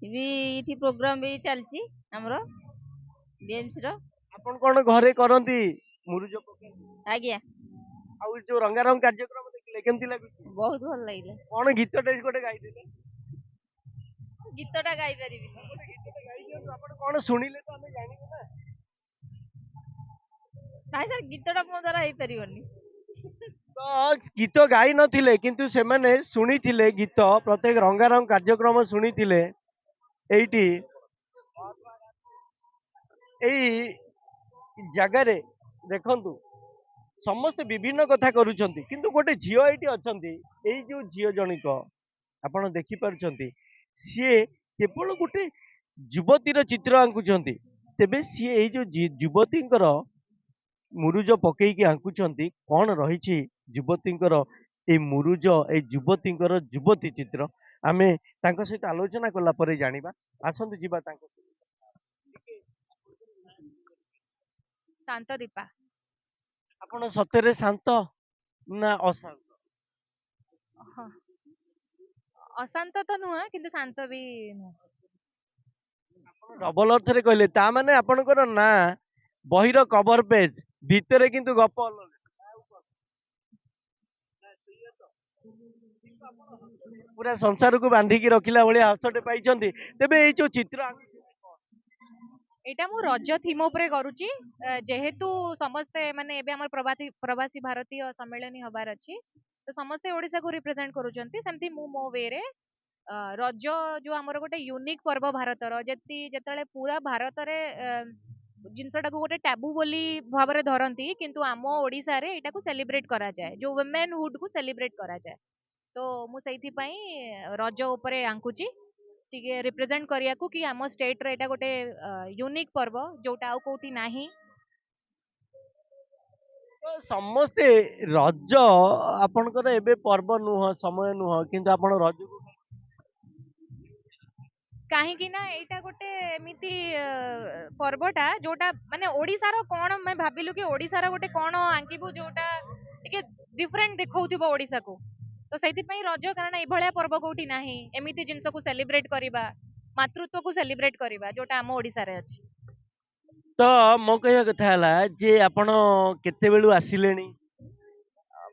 ବି ଏଠି ପ୍ରୋଗ୍ରାମ ବି ଚାଲିଛି ଆମର ବିଏମସି ର। ଆପଣ କଣ ଘରେ କରନ୍ତି ମୁରୁଜ ପକାନ୍ତି ଆଜ୍ଞା ଆଉ ଯୋଉ ରଙ୍ଗାରଙ୍ଗ କାର୍ଯ୍ୟକ୍ରମ ଦେଖିଲେ କେମିତି ଲାଗୁଛି ବହୁତ ଭଲ ଲାଗିଲା। କଣ ଗୀତଟେ ଗୋଟେ ଗାଇଦେଲେ ଗୀତଟା ଗାଇ ପାରିବିନି। ଗୋଟେ ଗୀତଟେ ଗାଇଦିଅନ୍ତୁ ଆପଣ କଣ ଶୁଣିଲେ ତ ଆମେ ଜାଣିବୁ ନା ନାଇଁ ସାର୍ ଗୀତଟା ମୋ ଦ୍ୱାରା ହେଇପାରିବନି। ତ ଗୀତ ଗାଇ ନଥିଲେ କିନ୍ତୁ ସେମାନେ ଶୁଣିଥିଲେ ଗୀତ ପ୍ରତ୍ୟେକ ରଙ୍ଗାରଙ୍ଗ କାର୍ଯ୍ୟକ୍ରମ ଶୁଣିଥିଲେ ଏଇଠି ଏଇ ଜାଗାରେ ଦେଖନ୍ତୁ ସମସ୍ତେ ବିଭିନ୍ନ କଥା କରୁଛନ୍ତି କିନ୍ତୁ ଗୋଟେ ଝିଅ ଏଇଠି ଅଛନ୍ତି ଏଇ ଯୋଉ ଝିଅ ଜଣିକ ଆପଣ ଦେଖିପାରୁଛନ୍ତି ସିଏ କେବଳ ଗୋଟେ ଯୁବତୀର ଚିତ୍ର ଆଙ୍କୁଛନ୍ତି ତେବେ ସିଏ ଏଇ ଯୋଉ ଯୁବତୀଙ୍କର ମୁରୁଜ ପକେଇକି ଆଙ୍କୁଛନ୍ତି କଣ ରହିଛି ଯୁବତୀଙ୍କର ଏଇ ମୁରୁଜ ଏଇ ଯୁବତୀଙ୍କର ଯୁବତୀ ଚିତ୍ର ଆମେ ତାଙ୍କ ସହିତ ଆଲୋଚନା କଲା ପରେ ଜାଣିବା ଆସନ୍ତୁ ଯିବା ତାଙ୍କ ଶାନ୍ତ ଦୀପା। ଆପଣ ସତରେ ଶାନ୍ତ ନା ଅଶାନ୍ତ ହଁ ଅଶାନ୍ତ ତ ନୁହଁ କିନ୍ତୁ ଶାନ୍ତ ବି ନୁହଁ। ଡବଲ ଅର୍ଥରେ କହିଲେ ତା ମାନେ ଆପଣଙ୍କର ନାଁ ବହିର କଭର ପେଜ ଭିତରେ କିନ୍ତୁ ଗପ ଅଲଗା ପୁରା ସଂସାରକୁ ବାନ୍ଧିକି ରଖିଲା ଭଳିଆ ହସଟେ ପାଇଛନ୍ତି ତେବେ ଏଇ ଯୋଉ ଚିତ୍ର ଏଇଟା ମୁଁ ରଜ ଥିମ ଉପରେ କରୁଛି ଯେହେତୁ ସମସ୍ତେ ମାନେ ଏବେ ଆମର ପ୍ରବାସୀ ଭାରତୀୟ ସମ୍ମିଳନୀ ହବାର ଅଛି ତ ସମସ୍ତେ ଓଡ଼ିଶାକୁ ରିପ୍ରେଜେଣ୍ଟ କରୁଛନ୍ତି ସେମିତି ମୁଁ ମୋ ୱେରେ ରଜ ଯୋଉ ଆମର ଗୋଟେ ୟୁନିକ୍ ପର୍ବ ଭାରତର ଯେତେବେଳେ ପୁରା ଭାରତରେ ଜିନିଷଟାକୁ ଗୋଟେ ଟାବୁ ବୋଲି ଭାବରେ ଧରନ୍ତି କିନ୍ତୁ ଆମ ଓଡ଼ିଶାରେ ଏଇଟାକୁ ସେଲିବ୍ରେଟ କରାଯାଏ ଯୋଉ ୱିମେନ୍ ହୁଡକୁ ସେଲିବ୍ରେଟ କରାଯାଏ ତ ମୁଁ ସେଇଥିପାଇଁ ରଜ ଉପରେ ଆଙ୍କୁଛି ଟିକେ ରିପ୍ରେଜେଣ୍ଟ କରିବାକୁ କି ଆମ ଷ୍ଟେଟର ଏଇଟା ଗୋଟେ ୟୁନିକ୍ ପର୍ବ ଯୋଉଟା ଆଉ କୋଉଠି ନାହିଁ। ସମସ୍ତେ ରଜ ଆପଣଙ୍କର ଏବେ ପର୍ବ ନୁହଁ ସମୟ ନୁହଁ କିନ୍ତୁ ଆପଣ ରଜକୁ କାହିଁକି ନା ଏଇଟା ଗୋଟେ ଏମିତି ପର୍ବଟା ଯୋଉଟା ମାନେ ଓଡ଼ିଶାର କଣ ଆମେ ଭାବିଲୁ କି ଓଡ଼ିଶାର ଗୋଟେ କଣ ଆଙ୍କିବୁ ଯୋଉଟା ଟିକେ ଡିଫରେଣ୍ଟ ଦେଖଉଥିବ ଓଡ଼ିଶାକୁ तो ସେଇଥିପାଇଁ ରଜ କାରଣ ଏଇଭଳିଆ ପର୍ବ କୋଉଠି ନାହିଁ ଏମିତି ଜିନିଷକୁ ସେଲିବ୍ରେଟ କରିବା ମାତୃତ୍ୱକୁ ସେଲିବ୍ରେଟ କରିବା ଯୋଉଟା ଆମ ଓଡିଶାରେ ଅଛି। ତ ମୋ କହିବା କଥା ହେଲା ଯେ ଆପଣ କେତେବେଳୁ ଆସିଲେଣି?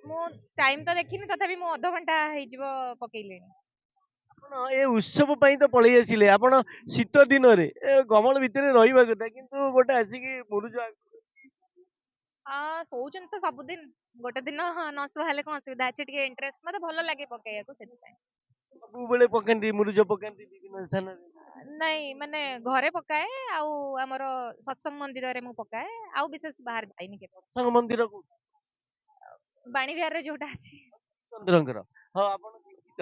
ମୁଁ ଟାଇମ ତ ଦେଖିନି ତଥାପି ମୁଁ ଅଧଘଣ୍ଟା ହେଇଯିବ ପକେଇଲିଣି। ଆପଣ ଏ ଉତ୍ସବ ପାଇଁ ତ ପଳେଇ ଆସିଲେ, ଆପଣ ଶୀତ ଦିନରେ ଗମଳ ଭିତରେ ରହିବା କଥା କିନ୍ତୁ ଗୋଟେ ଆସିକି ମୁରୁଜ ଶୋଉଛନ୍ତି ତ ସବୁଦିନ ଗୋଟେ ଦିନ ନ ଶୁଆ ହେଲେ କଣ ଅସୁବିଧା ଅଛି ଟିକେ ଇଣ୍ଟରେଷ୍ଟ ମତେ ଭଲ ଲାଗେ ପକେଇବାକୁ ସେଥିପାଇଁ। ସବୁବେଳେ ପକାନ୍ତି, ମୁରୁଜ ପକାନ୍ତି ବିଭିନ୍ନ ସ୍ଥାନରେ। ନାଇଁ ମାନେ ଘରେ ପକାଏ ଆଉ ଆମର ସତ୍ସଙ୍ଗ ମନ୍ଦିରରେ ମୁଁ ପକାଏ ଆଉ ବିଶେଷ ବାହାର ଯାଇନି କେବେ। ସତ୍ସଙ୍ଗ ମନ୍ଦିର କୋଉଠି? ବାଣୀ ବିହାରରେ ଯୋଉଟା ଅଛି। ଚନ୍ଦ୍ରଙ୍କର। ହଁ ଆପଣ ଦେଖିତ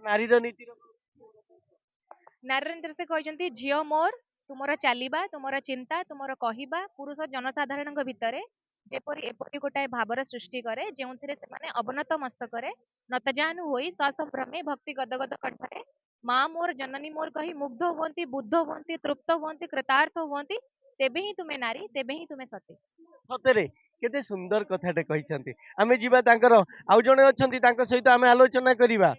ନାରୀର ନୀତିର ନାରେନ୍ଦ୍ର ସେ କହିଛନ୍ତି ଝିଅ ମୋର ତୁମର ଚାଲିବା ତୁମର ଚିନ୍ତା ତୁମର କହିବା ପୁରୁଷ ଜନସାଧାରଣଙ୍କ ଭିତରେ ଯେପରି ଏପରି ଗୋଟାଏ ଭାବର ସୃଷ୍ଟି କରେ ଯେଉଁଥିରେ ସେମାନେ ଅବନତ ମସ୍ତକରେ ନତଜାନୁ ହୋଇ ସସମ୍ଭ୍ରମେ ଭକ୍ତି ଗଦଗଦ କଣ୍ଠରେ ମା ମୋର ଜନନୀ ମୋର କହି ମୁଗ୍ଧ ହୁଅନ୍ତି ବୁଦ୍ଧ ହୁଅନ୍ତି ତୃପ୍ତ ହୁଅନ୍ତି କୃତାର୍ଥ ହୁଅନ୍ତି ତେବେ ହିଁ ତୁମେ ନାରୀ ତେବେ ହିଁ ତୁମେ ସତୀ। ସତରେ କେତେ ସୁନ୍ଦର କଥାଟେ କହିଛନ୍ତି। ଆମେ ଯିବା ତାଙ୍କର ଆଉ ଜଣେ ଅଛନ୍ତି, ତାଙ୍କ ସହିତ ଆମେ ଆଲୋଚନା କରିବା।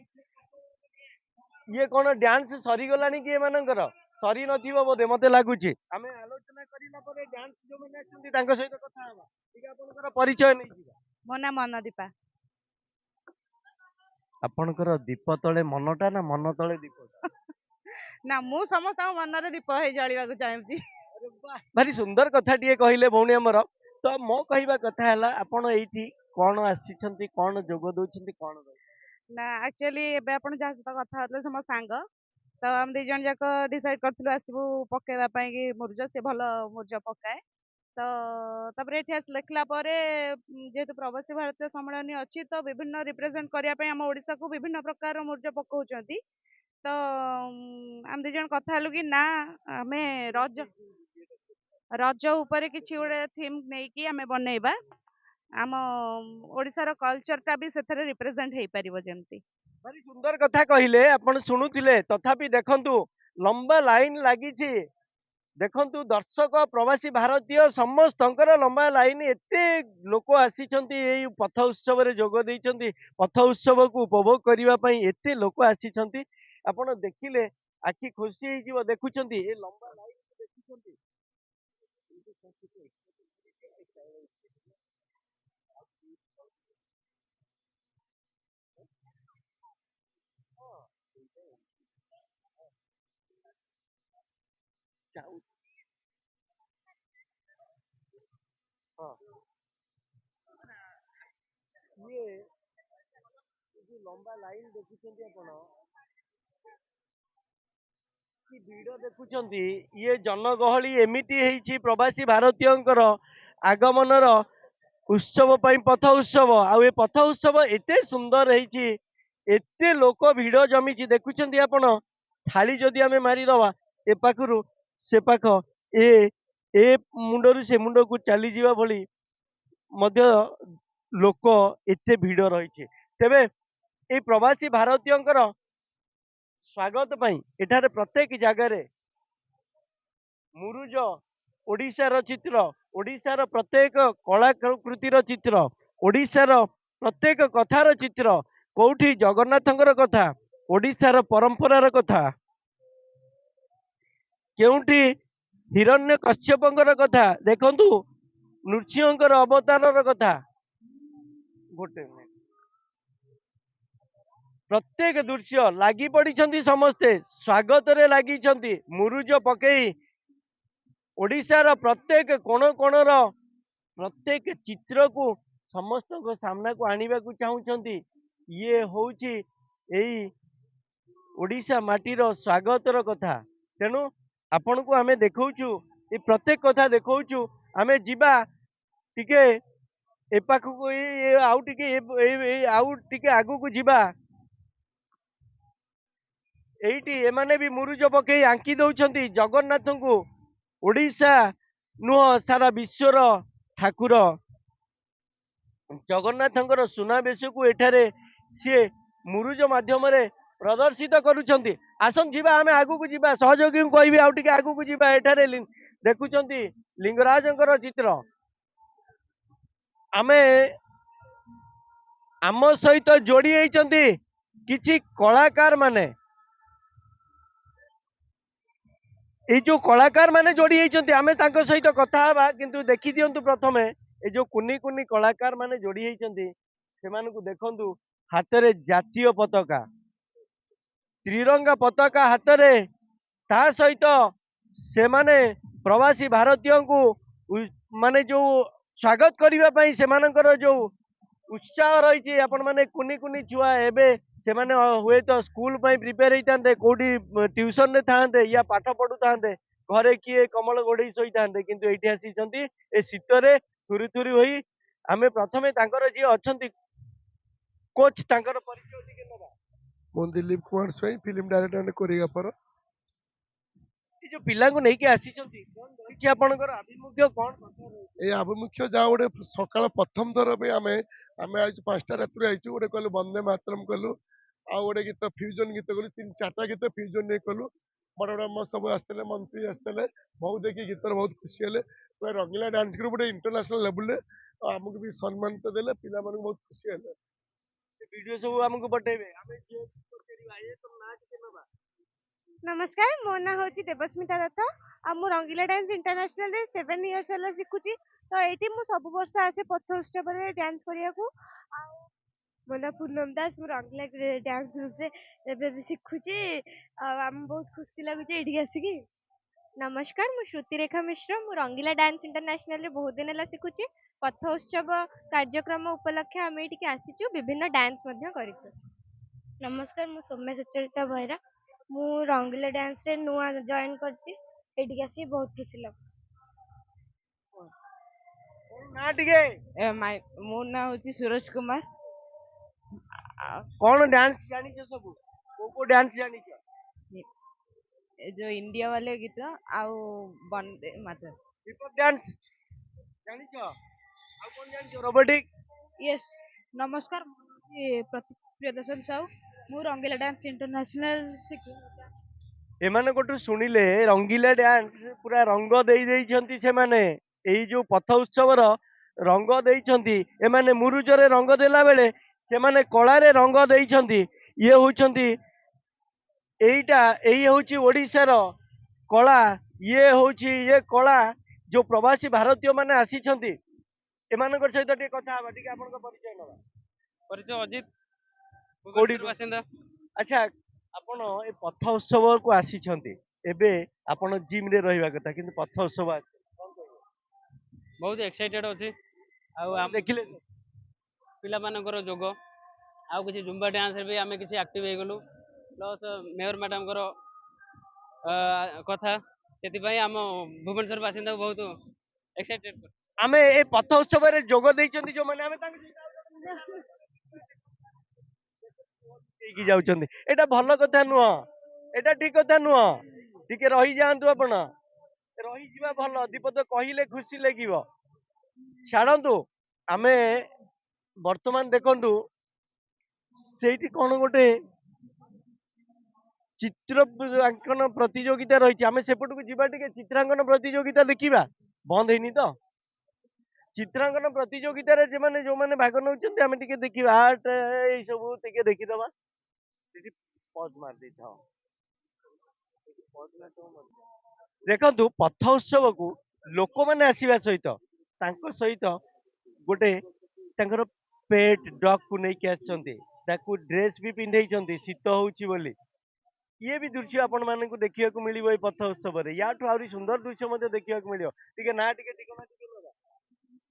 ଇଏ କଣ ଡ୍ୟାନ୍ସ ସରିଗଲାଣି କି ଏମାନଙ୍କର? ସରି ନଥିବ ବୋଧେ ମତେ ଲାଗୁଛି। ଆମେ ଆଲୋଚନା କରିଲା ପରେ ଡ୍ୟାନ୍ସ ଯୋଉମାନେ ଅଛନ୍ତି ତାଙ୍କ ସହିତ କଥା ହେବା। ଟିକେ ଆପଣଙ୍କର ପରିଚୟ ନେଇଯିବା। ମୋ ନାଁ ମନଦୀପା। ଆପଣଙ୍କର ଦୀପ ତଳେ ମନଟା ନା ମନ ତଳେ ଦୀପଟା? ନା ମୁଁ ସମସ୍ତଙ୍କ ମନରେ ଦୀପ ହେଇ ଜଳିବାକୁ ଚାହୁଁଛି। ଭାରି ସୁନ୍ଦର କଥା ଟିକେ କହିଲେ ଭଉଣୀ ଆମର। ତ ମୋ କହିବା କଥା ହେଲା ଆପଣ ଏଇଠି କଣ ଆସିଛନ୍ତି, କଣ ଯୋଗ ଦଉଛନ୍ତି, କଣ ନା ଆକ୍ଚୁଆଲି ଏବେ ଆପଣ ଯାହା ସହିତ କଥା ହଉଥିଲେ ସେ ମୋ ସାଙ୍ଗ, ତ ଆମେ ଦି ଜଣ ଯାକ ଡିସାଇଡ୍ କରିଥିଲୁ ଆସିବୁ ପକେଇବା ପାଇଁ କି ମୁରୁଜ, ସେ ଭଲ ମୁରୁଜ ପକାଏ। ତ ତାପରେ ଏଠି ଆସି ଲେଖିଲା ପରେ ଯେହେତୁ ପ୍ରବାସୀ ଭାରତୀୟ ସମ୍ମିଳନୀ ଅଛି ତ ବିଭିନ୍ନ ରିପ୍ରେଜେଣ୍ଟ କରିବା ପାଇଁ ଆମ ଓଡ଼ିଶାକୁ ବିଭିନ୍ନ ପ୍ରକାର ମୁରୁଜ ପକଉଛନ୍ତି। ତ ଆମେ ଦି ଜଣ କଥା ହେଲୁ କି ନା ଆମେ ରଜ ଉପରେ କିଛି ଗୋଟେ ଥିମ୍ ନେଇକି ଆମେ ବନେଇବା, ଆମ ଓଡ଼ିଶାର କଲଚରଟା ବି ସେଥିରେ ରିପ୍ରେଜେଣ୍ଟ ହେଇପାରିବ ଯେମିତି। ଭାରି ସୁନ୍ଦର କଥା କହିଲେ, ଆପଣ ଶୁଣୁଥିଲେ। ତଥାପି ଦେଖନ୍ତୁ ଲମ୍ବା ଲାଇନ ଲାଗିଛି। ଦେଖନ୍ତୁ ଦର୍ଶକ ପ୍ରବାସୀ ଭାରତୀୟ ସମସ୍ତଙ୍କର ଲମ୍ବା ଲାଇନ, ଏତେ ଲୋକ ଆସିଛନ୍ତି ଏଇ ପଥ ଉତ୍ସବରେ ଯୋଗ ଦେଇଛନ୍ତି। ପଥ ଉତ୍ସବକୁ ଉପଭୋଗ କରିବା ପାଇଁ ଏତେ ଲୋକ ଆସିଛନ୍ତି, ଆପଣ ଦେଖିଲେ ଆଖି ଖୁସି ହେଇଯିବ। ଦେଖୁଛନ୍ତି ଏ ଲମ୍ବା ଲାଇନ ଦେଖୁଛନ୍ତି। ଚାଉ- ହଁ। ଇଏ ଯୋଉ ଲମ୍ବା ଲାଇନ ଦେଖୁଛନ୍ତି ଆପଣ, କି ଭିଡ ଦେଖୁଛନ୍ତି, ଇଏ ଜନଗହଳି ଏମିତି ହେଇଛି ପ୍ରବାସୀ ଭାରତୀୟଙ୍କର ଆଗମନର ଉତ୍ସବ ପାଇଁ ପଥ ଉତ୍ସବ। ଆଉ ଏ ପଥ ଉତ୍ସବ ଏତେ ସୁନ୍ଦର ହେଇଛି, ଏତେ ଲୋକ ଭିଡ ଜମିଛି। ଦେଖୁଛନ୍ତି ଆପଣ, ଥାଳି ଯଦି ଆମେ ମାରିଦବା ଏ ପାଖରୁ ସେ ପାଖ, ଏ ଏ ମୁଣ୍ଡରୁ ସେ ମୁଣ୍ଡକୁ ଚାଲିଯିବା ଭଳି ମଧ୍ୟ ଲୋକ ଏତେ ଭିଡ ରହିଛି। ତେବେ এই ପ୍ରବାସୀ ଭାରତୀୟଙ୍କର ସ୍ୱାଗତ ପାଇଁ ଏଠାରେ ପ୍ରତ୍ୟେକ ଜାଗାରେ ମୁରୁଜ, ଓଡ଼ିଶାର ଚିତ୍ର, ଓଡ଼ିଶାର ପ୍ରତ୍ୟେକ କଳାକୃତିର ଚିତ୍ର, ଓଡ଼ିଶାର ପ୍ରତ୍ୟେକ କଥାର ଚିତ୍ର, କୋଉଠି ଜଗନ୍ନାଥଙ୍କର କଥା, ଓଡ଼ିଶାର ପରମ୍ପରାର କଥା, କେଉଁଠି ହିରଣ୍ୟ କଶ୍ୟପଙ୍କର କଥା, ଦେଖନ୍ତୁ ନୃସିଂହଙ୍କର ଅବତାରର କଥା। ଗୋଟେ ପ୍ରତ୍ୟେକ ଦୃଶ୍ୟ ଲାଗି ପଡ଼ିଛନ୍ତି, ସମସ୍ତେ ସ୍ୱାଗତରେ ଲାଗିଛନ୍ତି। ମୁରୁଜ ପକେଇ ଓଡ଼ିଶାର ପ୍ରତ୍ୟେକ କୋଣ କୋଣର ପ୍ରତ୍ୟେକ ଚିତ୍ରକୁ ସମସ୍ତଙ୍କ ସାମ୍ନାକୁ ଆଣିବାକୁ ଚାହୁଁଛନ୍ତି। ଇଏ ହଉଛି ଏଇ ଓଡ଼ିଶା ମାଟିର ସ୍ୱାଗତର କଥା। ତେଣୁ ଆପଣଙ୍କୁ ଆମେ ଦେଖଉଛୁ, ଏ ପ୍ରତ୍ୟେକ କଥା ଦେଖଉଛୁ। ଆମେ ଯିବା ଟିକେ ଏ ପାଖକୁ, ଆଉ ଟିକେ ଆଉ ଟିକେ ଆଗକୁ ଯିବା। ଏଇଠି ଏମାନେ ବି ମୁରୁଜ ପକେଇ ଆଙ୍କି ଦଉଛନ୍ତି ଜଗନ୍ନାଥଙ୍କୁ। ଓଡ଼ିଶା ନୁହଁ ସାରା ବିଶ୍ୱର ଠାକୁର ଜଗନ୍ନାଥଙ୍କର ସୁନାବେଶକୁ ଏଠାରେ ସିଏ ମୁରୁଜ ମାଧ୍ୟମରେ ପ୍ରଦର୍ଶିତ କରୁଛନ୍ତି। ଆସନ୍ତୁ ଯିବା, ଆମେ ଆଗକୁ ଯିବା। ସହଯୋଗୀଙ୍କୁ କହିବି ଆଉ ଟିକେ ଆଗକୁ ଯିବା। ଏଠାରେ ଦେଖୁଛନ୍ତି ଲିଙ୍ଗରାଜଙ୍କର ଚିତ୍ର, ଆମେ ଆମ ସହିତ ଯୋଡି ହେଇଛନ୍ତି କିଛି କଳାକାର ମାନେ। এই ଯୋଉ କଳାକାର ମାନେ ଯୋଡି ହେଇଛନ୍ତି ଆମେ ତାଙ୍କ ସହିତ କଥା ହେବା, କିନ୍ତୁ ଦେଖି ଦିଅନ୍ତୁ ପ୍ରଥମେ ଏ ଯୋଉ କୁନି କୁନି କଳାକାର ମାନେ ଯୋଡି ହେଇଛନ୍ତି ସେମାନଙ୍କୁ ଦେଖନ୍ତୁ, ହାତରେ ଜାତୀୟ ପତାକା, ତ୍ରିରଙ୍ଗା ପତାକା ହାତରେ, ତା ସହିତ ସେମାନେ ପ୍ରବାସୀ ଭାରତୀୟଙ୍କୁ ମାନେ ଯୋଉ ସ୍ୱାଗତ କରିବା ପାଇଁ ସେମାନଙ୍କର ଯୋଉ ଉତ୍ସାହ ରହିଛି। ଆପଣ ମାନେ କୁନି କୁନି ଛୁଆ ଏବେ ସେମାନେ ହୁଏତ ସ୍କୁଲ ପାଇଁ ପ୍ରିପେୟାର ହେଇଥାନ୍ତେ, କୋଉଠି ଟ୍ୟୁସନ ରେ ଥାନ୍ତେ, ୟା ପାଠ ପଢୁଥାନ୍ତେ, ଘରେ କିଏ କମଳ ଘୋଡେଇ ଶୋଇଥାନ୍ତେ, କିନ୍ତୁ ଏଇଠି ଆସିଛନ୍ତି ଏ ଶୀତରେ ଥୁରି ଥୁରି ହୋଇ। ଆମେ ପ୍ରଥମେ ତାଙ୍କର ଯିଏ ଅଛନ୍ତି କୋଚ୍, ତାଙ୍କର ପରିଚୟ ଟିକେ ନେବା। ମୁଁ Dilip Kumar Swain, film director and choreographer. ଏ ଯୋଉ ପିଲାଙ୍କୁ ନେଇକି ଆସିଛନ୍ତି, କଣ ରହିଛି ଆପଣଙ୍କର ଆଭିମୁଖ୍ୟ, କଣ କଥା ରହିଛି? এই আভিমুখ্য ଯାହା ଗୋଟେ ସକାଳ ପ୍ରଥମ ଥର ପାଇଁ ଆମେ ଆମେ ଆଇଛୁ 5ଟା ରାତିରୁ ଆଇଛୁ। ଗୋଟେ କଲୁ ବନ୍ଦେ ମାତରମ୍ କଲୁ, ଆଉ ଗୋଟେ ଗୀତ ଫ୍ୟୁଜନ ଗୀତ କଲୁ, 3-4ଟା ଗୀତ ଫ୍ୟୁଜନ ନେଇ କଲୁ। ବଡ ବଡ ଆମ ସବୁ ଆସିଥିଲେ, ମନ୍ତ୍ରୀ ଆସିଥିଲେ, ବହୁତ ଦେଖି ଗୀତରେ ବହୁତ ଖୁସି ହେଲେ। ପୁରା ରଙ୍ଗିଲା ଡ୍ୟାନ୍ସ ଗ୍ରୁପ ଗୋଟେ ଇଣ୍ଟରନ୍ୟାସନାଲ ଲେବୁଲରେ ଆମକୁ ବି ସମ୍ମାନିତ ଦେଲେ, ପିଲାମାନଙ୍କୁ ବହୁତ ଖୁସି ହେଲେ। ଭିଡିଓ ସବୁ ଆମକୁ ପଠେଇବେ, ଆମେ ଝିଅ ପଚାରିବା, ଏ ତମ ନାଁ ଟିକେ ନେବା। ନମସ୍କାର, ମୋ ନାଁ ହଉଛି ଦେବସ୍ମିତା ଦତ୍ତ। ଆଉ ମୁଁ ରଙ୍ଗିଲା ଡ୍ୟାନ୍ସ ଇଣ୍ଟରନ୍ୟାସନାଲରେ 7 ଇୟର୍ସ ହେଲା ଶିଖୁଛି। ତ ଏଇଠି ମୁଁ ସବୁ ବର୍ଷ ଆସେ ପଥ ଉତ୍ସବରେ ଡ୍ୟାନ୍ସ କରିବାକୁ। ଆଉ ମୋ ନାଁ ପୂନମ ଦାସ, ମୁଁ ରଙ୍ଗିଲା ଡ୍ୟାନ୍ସ ଗ୍ରୁପରେ ଏବେ ବି ଶିଖୁଛି। ଆଉ ଆମକୁ ବହୁତ ଖୁସି ଲାଗୁଛି ଏଇଠିକି ଆସିକି। ନମସ୍କାର, ମୁଁ ଶ୍ରୁତିରେଖା ମିଶ୍ର। ମୁଁ ରଙ୍ଗିଲା ଡ୍ୟାନ୍ସ ଇଣ୍ଟରନ୍ୟାସନାଲରେ ବହୁତ ଦିନ ହେଲା ଶିଖୁଛି। ପଥ ଉତ୍ସବ କାର୍ଯ୍ୟକ୍ରମ ଉପଲକ୍ଷେ ଆମେ ଏଠିକି ଆସିଛୁ, ବିଭିନ୍ନ ଡ୍ୟାନ୍ସ ମଧ୍ୟ କରିଛୁ। ନମସ୍କାର, ମୁଁ ସୌମ୍ୟା ସୁଚରିତା ବେହେରା। ମୁଁ ରଙ୍ଗିଲା ଡ୍ୟାନ୍ସରେ ନୂଆ ଜଏନ୍ କରିଛି। ଏଇଠିକି ଆସିକି ବହୁତ ଖୁସି ଲାଗୁଛି। ନା ଟିକେ ମୋ ନାଁ ହଉଛି ସୁରଜ କୁମାର। କଣ ଡ୍ୟାନ୍ସ ଜାଣିଛ ସବୁ? କୋଉ କୋଉ ଡ୍ୟାନ୍ସ ଜାଣିଛ? ଏ ଯୋଉ ଇଣ୍ଡିଆ ବାଲେ ଗୀତ ଆଉ Vande Mataram. Hip hop dance ଜାଣିଛ? ଆଉ କଣ ଜାଣିଛ? ରୋବୋଟିକ? ୟେସ୍, ନମସ୍କାର, ମୁଁ ହେଉଛି ପ୍ରିୟଦର୍ଶନ ସାହୁ। ମୁଁ ରଙ୍ଗିଲା ଡ୍ୟାନ୍ସ ଇଣ୍ଟରନ୍ୟାସନାଲ ଶିଖେ। ଏମାନଙ୍କଠୁ ଶୁଣିଲେ ରଙ୍ଗିଲା ଡ୍ୟାନ୍ସ ପୁରା ରଙ୍ଗ ଦେଇ ଦେଇଛନ୍ତି ସେମାନେ। ଏଇ ଯୋଉ ପଥ ଉତ୍ସବର ରଙ୍ଗ ଦେଇଛନ୍ତି ଏମାନେ। ମୁରୁଜରେ ରଙ୍ଗ ଦେଲା ବେଳେ ସେମାନେ କଳାରେ ରଙ୍ଗ ଦେଇଛନ୍ତି। ଇଏ ହଉଛନ୍ତି, ଏଇ ହଉଛି ଓଡିଶାର କଳା। ଇଏ କଳା ଯୋଉ ପ୍ରବାସୀ ଭାରତୀୟ ମାନେ ଆସିଛନ୍ତି, ଏମାନଙ୍କ ସହିତ ଟିକେ କଥା ହବା। ଟିକେ ଆପଣଙ୍କ ପରିଚୟ ନେବା। ପରିଚୟ ଅଜିତ, କୋଉଠି ଭୁବନେଶ୍ୱର ବାସିନ୍ଦା। ଆଚ୍ଛା, ଆପଣ ଏ ପଥ ଉତ୍ସବକୁ ଆସିଛନ୍ତି, ଏବେ ଆପଣ ଜିମ୍ ରେ ରହିବା କଥା, କିନ୍ତୁ ପଥ ଉତ୍ସବ ବହୁତ ଏକ୍ସାଇଟେଡ ଅଛି। ଆଉ ଦେଖିଲେ ପିଲାମାନଙ୍କର ଯୋଗ ଆଉ କିଛି ଜୁମ୍ବା ଡ୍ୟାନ୍ସରେ ବି ଆମେ କିଛି ଆକ୍ଟିଭ ହେଇଗଲୁ। ପ୍ଲସ୍ ମେୟର ମ୍ୟାଡାମଙ୍କର କଥା, ସେଥିପାଇଁ ଆମ ଭୁବନେଶ୍ୱର ବାସିନ୍ଦାକୁ ବହୁତ ଏକ୍ସାଇଟେଡ। ଆମେ ଏ ପଥ ଉତ୍ସବରେ ଯୋଗ ଦେଇଛନ୍ତି ଯୋଉମାନେ, ଆମେ ତାଙ୍କ ହେଇକି ଯାଉଛନ୍ତି। ଏଇଟା ଭଲ କଥା ନୁହଁ, ଏଇଟା ଠିକ କଥା ନୁହଁ। ଟିକେ ରହିଯାଆନ୍ତୁ, ଆପଣ ରହିଯିବା ଭଲ। ଦୀପଦ କହିଲେ ଖୁସି ଲାଗିବ। ଛାଡ଼ନ୍ତୁ, ଆମେ ବର୍ତ୍ତମାନ ଦେଖନ୍ତୁ ସେଇଠି କଣ ଗୋଟେ ଚିତ୍ରାଙ୍କନ ପ୍ରତିଯୋଗିତା ରହିଛି। ଆମେ ସେପଟକୁ ଯିବା, ଟିକେ ଚିତ୍ରାଙ୍କନ ପ୍ରତିଯୋଗିତା ଦେଖିବା। ବନ୍ଦ ହେଇନି ତ? ଚିତ୍ରାଙ୍କନ ପ୍ରତିଯୋଗିତାରେ ଯୋଉମାନେ ଭାଗ ନେଉଛନ୍ତି ଆମେ ଟିକେ ଦେଖିବା। ଆର୍ଟ ଏଇ ସବୁ ଟିକେ ଦେଖିଦବା। ଦେଖନ୍ତୁ, ପଥ ଉତ୍ସବକୁ ଲୋକମାନେ ଆସିବା ସହିତ ତାଙ୍କ ସହିତ ଗୋଟେ ତାଙ୍କର ପେଟ୍ ଡଗ୍ କୁ ନେଇକି ଆସିଛନ୍ତି। ତାକୁ ଡ୍ରେସ ବି ପିନ୍ଧେଇଛନ୍ତି ଶୀତ ହଉଛି ବୋଲି। ଇଏ ବି ଦୃଶ୍ୟ ଆପଣ ମାନଙ୍କୁ ଦେଖିବାକୁ ମିଳିବ ଏଇ ପଥ ଉତ୍ସବରେ। ୟାଠୁ ଆହୁରି ସୁନ୍ଦର ଦୃଶ୍ୟ ମଧ୍ୟ ଦେଖିବାକୁ ମିଳିବ। ଟିକେ ନା ଟିକେ ଠିକଣା ଟିକେ ଦେବା।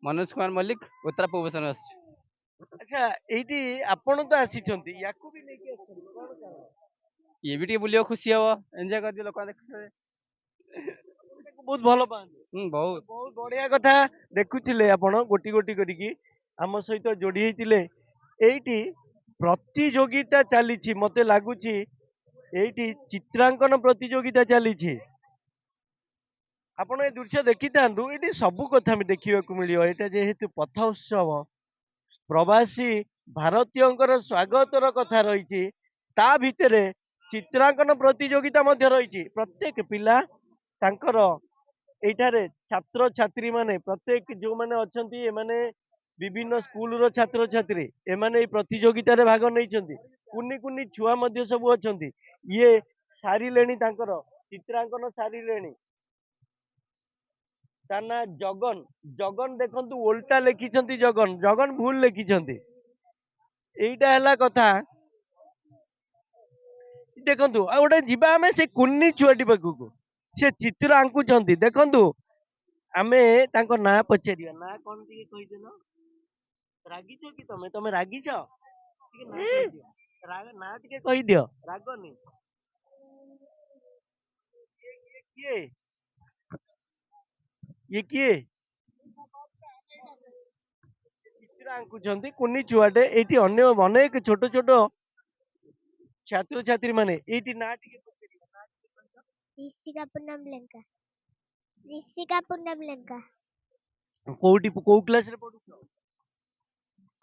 ମନୋଜ କୁମାର ମଲ୍ଲିକ, ଉତ୍ତରା ପୂର୍ବସନ ଆସୁଛି। ଆଚ୍ଛା, ଏଇଠି ଆପଣ ତ ଆସିଛନ୍ତି, ୟାକୁ ବି ନେଇକି ଆସିଛନ୍ତି, କଣ କାରଣ? ଇଏ ବି ଟିକେ ବୁଲିବ, ଖୁସି ହବ, ଏନ୍ଜୟ କରିବ, ଲୋକ ଦେଖିବେ। ବହୁତ ଭଲ ପାଆନ୍ତି। ବହୁତ ବହୁତ ବଢିଆ କଥା। ଦେଖୁଥିଲେ ଆପଣ ଗୋଟି ଗୋଟି କରିକି ଆମ ସହିତ ଯୋଡି ହେଇଥିଲେ। ଏଇଠି ପ୍ରତିଯୋଗିତା ଚାଲିଛି, ମତେ ଲାଗୁଛି ଏଇଠି ଚିତ୍ରାଙ୍କନ ପ୍ରତିଯୋଗିତା ଚାଲିଛି। ଆପଣ ଏ ଦୃଶ୍ୟ ଦେଖିଥାନ୍ତୁ, ଏଠି ସବୁ କଥା ଆମେ ଦେଖିବାକୁ ମିଳିବ। ଏଇଟା ଯେହେତୁ ପଥ ଉତ୍ସବ, ପ୍ରବାସୀ ଭାରତୀୟଙ୍କର ସ୍ୱାଗତର କଥା ରହିଛି, ତା ଭିତରେ ଚିତ୍ରାଙ୍କନ ପ୍ରତିଯୋଗିତା ମଧ୍ୟ ରହିଛି। ପ୍ରତ୍ୟେକ ପିଲା ତାଙ୍କର ଏଇଠାରେ ଛାତ୍ରଛାତ୍ରୀ ମାନେ ପ୍ରତ୍ୟେକ ଯୋଉମାନେ ଅଛନ୍ତି, ଏମାନେ विभिन्न स्कूल रो छात्र छात्री एमाने एई प्रतियोगिता रे भाग नहीं कुनी कुनी छुआ मध्य सब अछंती ये सारिलेणी तांकर चित्रांकन सारिलेणी ता ना जगन जगन देखंतु ओल्टा लिखिछंती जगन जगन भूल लिखिछंती एईटा हला कथा देखंतु आ गोटे जिबा आमे से कुन्नी छुआटी पाखकु से चित्र आंकुछंती देखंतु आमे तांको ना पचारिया ना कोन टिके कहि देनो रागिछ कि तमे तमे रागिछ टिके ना कहि दियो राग ना टिके कहि दियो रागनी किए ये किए चित्र आंकुछंती कुन्नी छुआटे एठी अन्य अनेक छोट छोट छात्र छात्री माने एठी ना टिके पचारिया ऋषिका पूनम लंका ऋषिका पूनम लंका कोउटी को क्लास रे पढुछो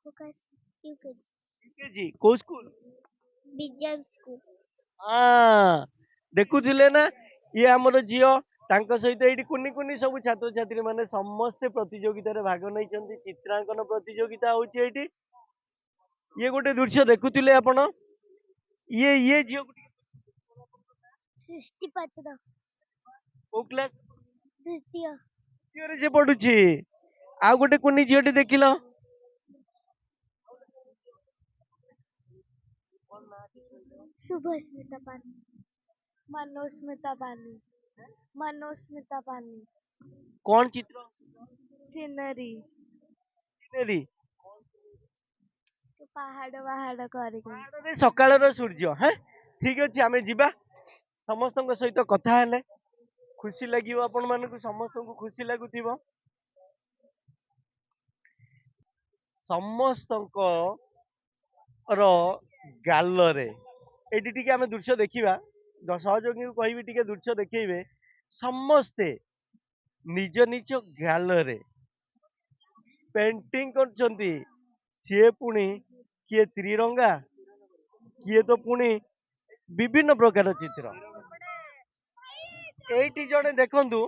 फोकस यूकेजी यूकेजी को स्कूल विजय स्कूल हाँ देखुथिले ना ये हमर जियो तांको सहित एठी कुन्नी कुन्नी सब छात्र छात्री माने समस्त प्रतियोगिता रे भाग नै चित्रांकन प्रतियोगिता होची एठी ये गोटे दृश्य देखुथिले आपण ये जियो सृष्टि पात्र को क्लास तृतीय रे जे पढुची आ गोटे कुन्नी जियोटी देखिलो शुभस्मिता पानी मनोस्मिता पानी मनोस्मिता पानी कौन चित्र सीनरी सिनेरी पहाड़ पहाड़ कर रे सकाळर सूर्य हैं ठीक अछि आमे जिबा समस्तक सहित कथा हेले खुशी लागिव आपण मानकु समस्तक खुशी लागुथिबो समस्तक ର ଗାଲରେ ଏଠି ଟିକେ ଆମେ ଦୃଶ୍ୟ ଦେଖିବା ସହଯୋଗୀଙ୍କୁ କହିବି ଟିକେ ଦୃଶ୍ୟ ଦେଖେଇବେ ସମସ୍ତେ ନିଜ ନିଜ ଗାଲରେ ପେଣ୍ଟିଂ କରୁଛନ୍ତି ସିଏ ପୁଣି କିଏ ତ୍ରିରଙ୍ଗା କିଏ ତ ପୁଣି ବିଭିନ୍ନ ପ୍ରକାର ଚିତ୍ର ଏଇଠି ଜଣେ ଦେଖନ୍ତୁ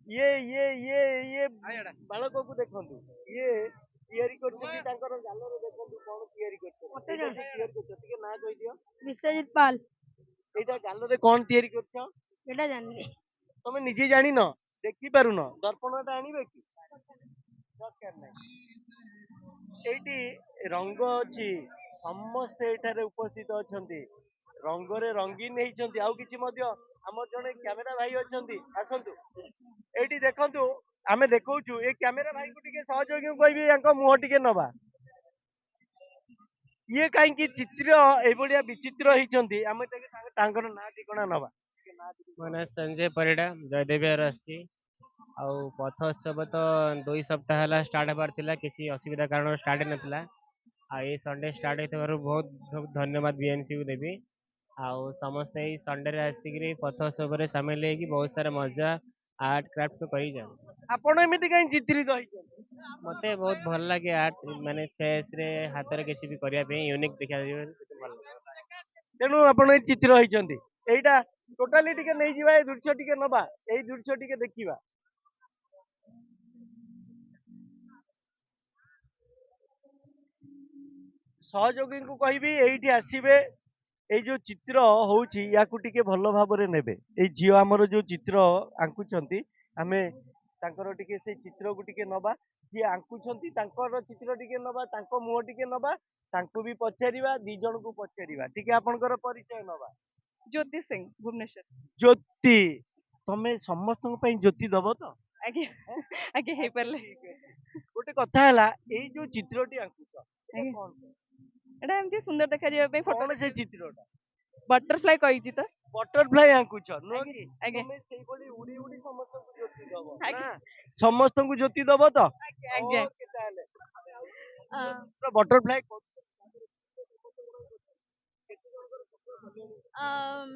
ଇଏ ବାଳକକୁ ଦେଖନ୍ତୁ ଇଏ ତିଆରି କରୁଛନ୍ତି ତାଙ୍କର ଗାଲରେ ଦେଖନ୍ତୁ କଣ ତିଆରି କରୁଛନ୍ତି ତିଆରି କରୁଛନ୍ତି ଟିକେ ନା କହିଦିଅ ବିଶ୍ୱଜିତ ପାଲ ଏଇଟା ଗାଲରେ କଣ ତିଆରି କରୁଛ ଏଟା ଜାଣିନି ତମେ ନିଜେ ଜାଣିନ ଦେଖି ପାରୁନ ଦର୍ପଣଟା ଆଣିବେ କି ଦରକାର ନାହିଁ ଏଇଠି ରଙ୍ଗ ଅଛି ସମସ୍ତେ ଏଠାରେ ଉପସ୍ଥିତ ଅଛନ୍ତି ରଙ୍ଗରେ ରଙ୍ଗୀନ ହେଇଛନ୍ତି ଆଉ କିଛି ମଧ୍ୟ ଆମର ଜଣେ କ୍ୟାମେରା ଭାଇ ଅଛନ୍ତି ଆସନ୍ତୁ ଏଇଠି ଦେଖନ୍ତୁ ଆମେ ଦେଖଉଛୁ ଏ କ୍ୟାମେରା ଭାଇକୁ ଟିକେ ସହଯୋଗୀଙ୍କୁ କହିବି ୟାଙ୍କ ମୁହଁ ଟିକେ ନବା ଇଏ କାହିଁକି ଚିତ୍ର ଏଇଭଳିଆ ବିଚିତ୍ର ହେଇଛନ୍ତି ଆମେ ତାଙ୍କର ନାଁ ଠିକଣା ନବା ମୋ ନାଁ ସଞ୍ଜୟ ପରିଡ଼ା ଜୟଦେବବିହାର ଆସିଛି ଆଉ ପଥୋତ୍ସବ ତ 2 ସପ୍ତାହ ହେଲା ଷ୍ଟାର୍ଟ ହେବାର ଥିଲା କିଛି ଅସୁବିଧା କାରଣରୁ ଷ୍ଟାର୍ଟ ହେଇନଥିଲା ଆଉ ଏଇ ସଣ୍ଡେ ଷ୍ଟାର୍ଟ ହେଇଥିବାରୁ ବହୁତ ବହୁତ ଧନ୍ୟବାଦ ବିଏମ୍ସିକୁ ଦେବି ଆଉ ସମସ୍ତେ ଏଇ ସଣ୍ଡେରେ ଆସିକିରି ପଥୋତ୍ସବରେ ସାମିଲ ହେଇକି ବହୁତ ସାରା ମଜା ଆର୍ଟ କ୍ରାଫ୍ଟ ସବୁ କରିକି ଯାଉ ଆପଣ ଏମିତି କାହିଁ ଚିତ୍ରିତ ହେଇଛନ୍ତି ମତେ ବହୁତ ଭଲ ଲାଗେ ଆର୍ଟ ମାନେ ଫେସ୍ରେ ହାତରେ କିଛି ବି କରିବା ପାଇଁ ୟୁନିକ୍ ଦେଖାଯିବ ଭଲ ଲାଗେ ତେଣୁ ଆପଣ ଏଇ ଚିତ୍ର ହେଇଛନ୍ତି ଏଇଟା ଟୋଟାଲି ଟିକେ ନେଇଯିବା ଏଇ ଦୃଶ୍ୟ ଟିକେ ନବା ଏଇ ଦୃଶ୍ୟ ଟିକେ ଦେଖିବା ସହଯୋଗୀଙ୍କୁ କହିବି ଏଇଠି ଆସିବେ ଏଇ ଯୋଉ ଚିତ୍ର ହଉଛି ୟାକୁ ଟିକେ ଭଲ ଭାବରେ ନେବେ ଏଇ ଝିଅ ଆମର ଯୋଉ ଚିତ୍ର ଆଙ୍କୁଛନ୍ତି ଆମେ ତାଙ୍କର ଟିକେ ସେଇ ଚିତ୍ରକୁ ଟିକେ ନବା ଯିଏ ଆଙ୍କୁଛନ୍ତି ତାଙ୍କର ଚିତ୍ର ଟିକେ ନବା ତାଙ୍କ ମୁହଁ ଟିକେ ନବା ତାଙ୍କୁ ବି ପଚାରିବା ଦି ଜଣଙ୍କୁ ପଚାରିବା ଟିକେ ଆପଣଙ୍କର ପରିଚୟ ନବା ज्योति सिंह भुवनेश्वर ଜ୍ୟୋତି ତମେ ସମସ୍ତଙ୍କ ପାଇଁ ଜ୍ୟୋତି ଦବ ତ आगे आगे हे परले ଗୋଟେ କଥା ହେଲା ଏଇ ଯୋଉ ଚିତ୍ରଟି ଆଙ୍କୁଛ ଆଜ୍ଞା। एटा एमती सुंदर देखा जिबा पे फोटो କଣ ସେ ଚିତ୍ରଟା बटरफ्लाई कहिछि त ବଟରଫ୍ଲାଇ ଆଙ୍କୁଛ ନୁହଁ କି ଆଜ୍ଞା। ତମେ ସେଇଭଳି ଉଡି ଉଡି ସମସ୍ତଙ୍କୁ ଜ୍ୟୋତି ଦବ ଆଜ୍ଞା। ନା ସମସ୍ତଙ୍କୁ ଜ୍ୟୋତି ଦବ ତ आगे ଓକେ ତାହେଲେ ବଟରଫ୍ଲାଇ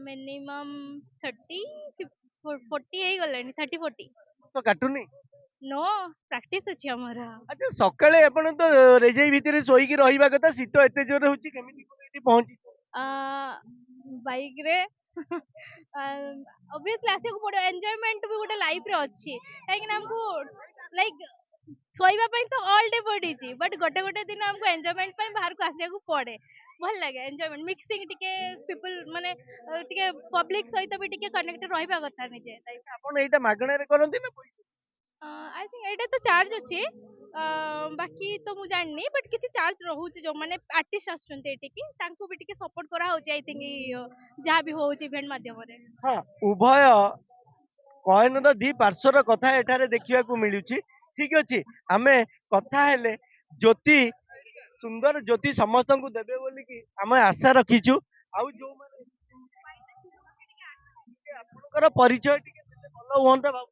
ମିନିମମ୍ 30 40 ହେଇଗଲାଣି 30 40 ତ କାଟୁନି नो ପ୍ରାକ୍ଟିସ୍ ଅଛି ଆମର ଆଚ୍ଛା ସକାଳେ ଆପଣ ତ ରେଜେଇ ଭିତରେ ଶୋଇକି ରହିବା କଥା ଶୀତ ଏତେ ଜୋରରେ ହଉଛି କେମିତି କଣ ଏଠି ପହଞ୍ଚି ବାଇକ୍ ରେ ଅବଭିୟସଲି ଆସିବାକୁ ପଡିବ ଏନ୍ଜୟମେଣ୍ଟ ବି ଗୋଟେ ଲାଇଫ୍ ରେ ଅଛି କାହିଁକି ନା ଆମକୁ ଲାଇକ୍ ଶୋଇବା ପାଇଁ ତ ଅଲ୍ ଡେ ପଡ଼ିଛି ବଟ୍ ଗୋଟେ ଗୋଟେ ଦିନ ଆମକୁ ଏନ୍ଜୟମେଣ୍ଟ ପାଇଁ ବାହାରକୁ ଆସିବାକୁ ପଡ଼େ ଭଲ ଲାଗେ ଏନ୍ଜୟମେଣ୍ଟ ମିକ୍ସିଂ ଟିକେ ପିପୁଲ ମାନେ ଟିକେ ପବ୍ଲିକ ସହିତ ବି ଟିକେ କନେକ୍ଟ ରହିବା କଥା ନିଜେ ଆପଣ ଏଇଟା ମାଗଣାରେ କରନ୍ତି ନା ପଇସା? ଆଇ ଥିଙ୍କ ଏଇଟା ତ ଚାର୍ଜ ଅଛି ବାକି ତ ମୁଁ ଜାଣିନି ବଟ୍ କିଛି ଚାର୍ଜ ରହୁଛି ଯୋଉମାନେ ଆର୍ଟିଷ୍ଟ ଆସୁଛନ୍ତି ଏଠିକି ତାଙ୍କୁ ବି ଟିକେ ସପୋର୍ଟ କରାହଉଛି ଆଇ ଥିଙ୍କ ଯାହା ବି ହଉଛି ଇଭେଣ୍ଟ ମାଧ୍ୟମରେ ହଁ, ଉଭୟ କଏନର ଦି ପାର୍ଶ୍ୱର କଥା ଏଠାରେ ଦେଖିବାକୁ ମିଳୁଛି। ଠିକ ଅଛି, ଆମେ କଥା ହେଲେ ଜ୍ୟୋତି ସୁନ୍ଦର ଜ୍ୟୋତି ସମସ୍ତଙ୍କୁ ଦେବେ ବୋଲିକି ଆମେ ଆଶା ରଖିଛୁ। ଆଉ ଯୋଉମାନେ ଆପଣଙ୍କର ପରିଚୟ ଟିକେ ଦେଲେ ଭଲ ହୁଅନ୍ତା ଭାବୁ।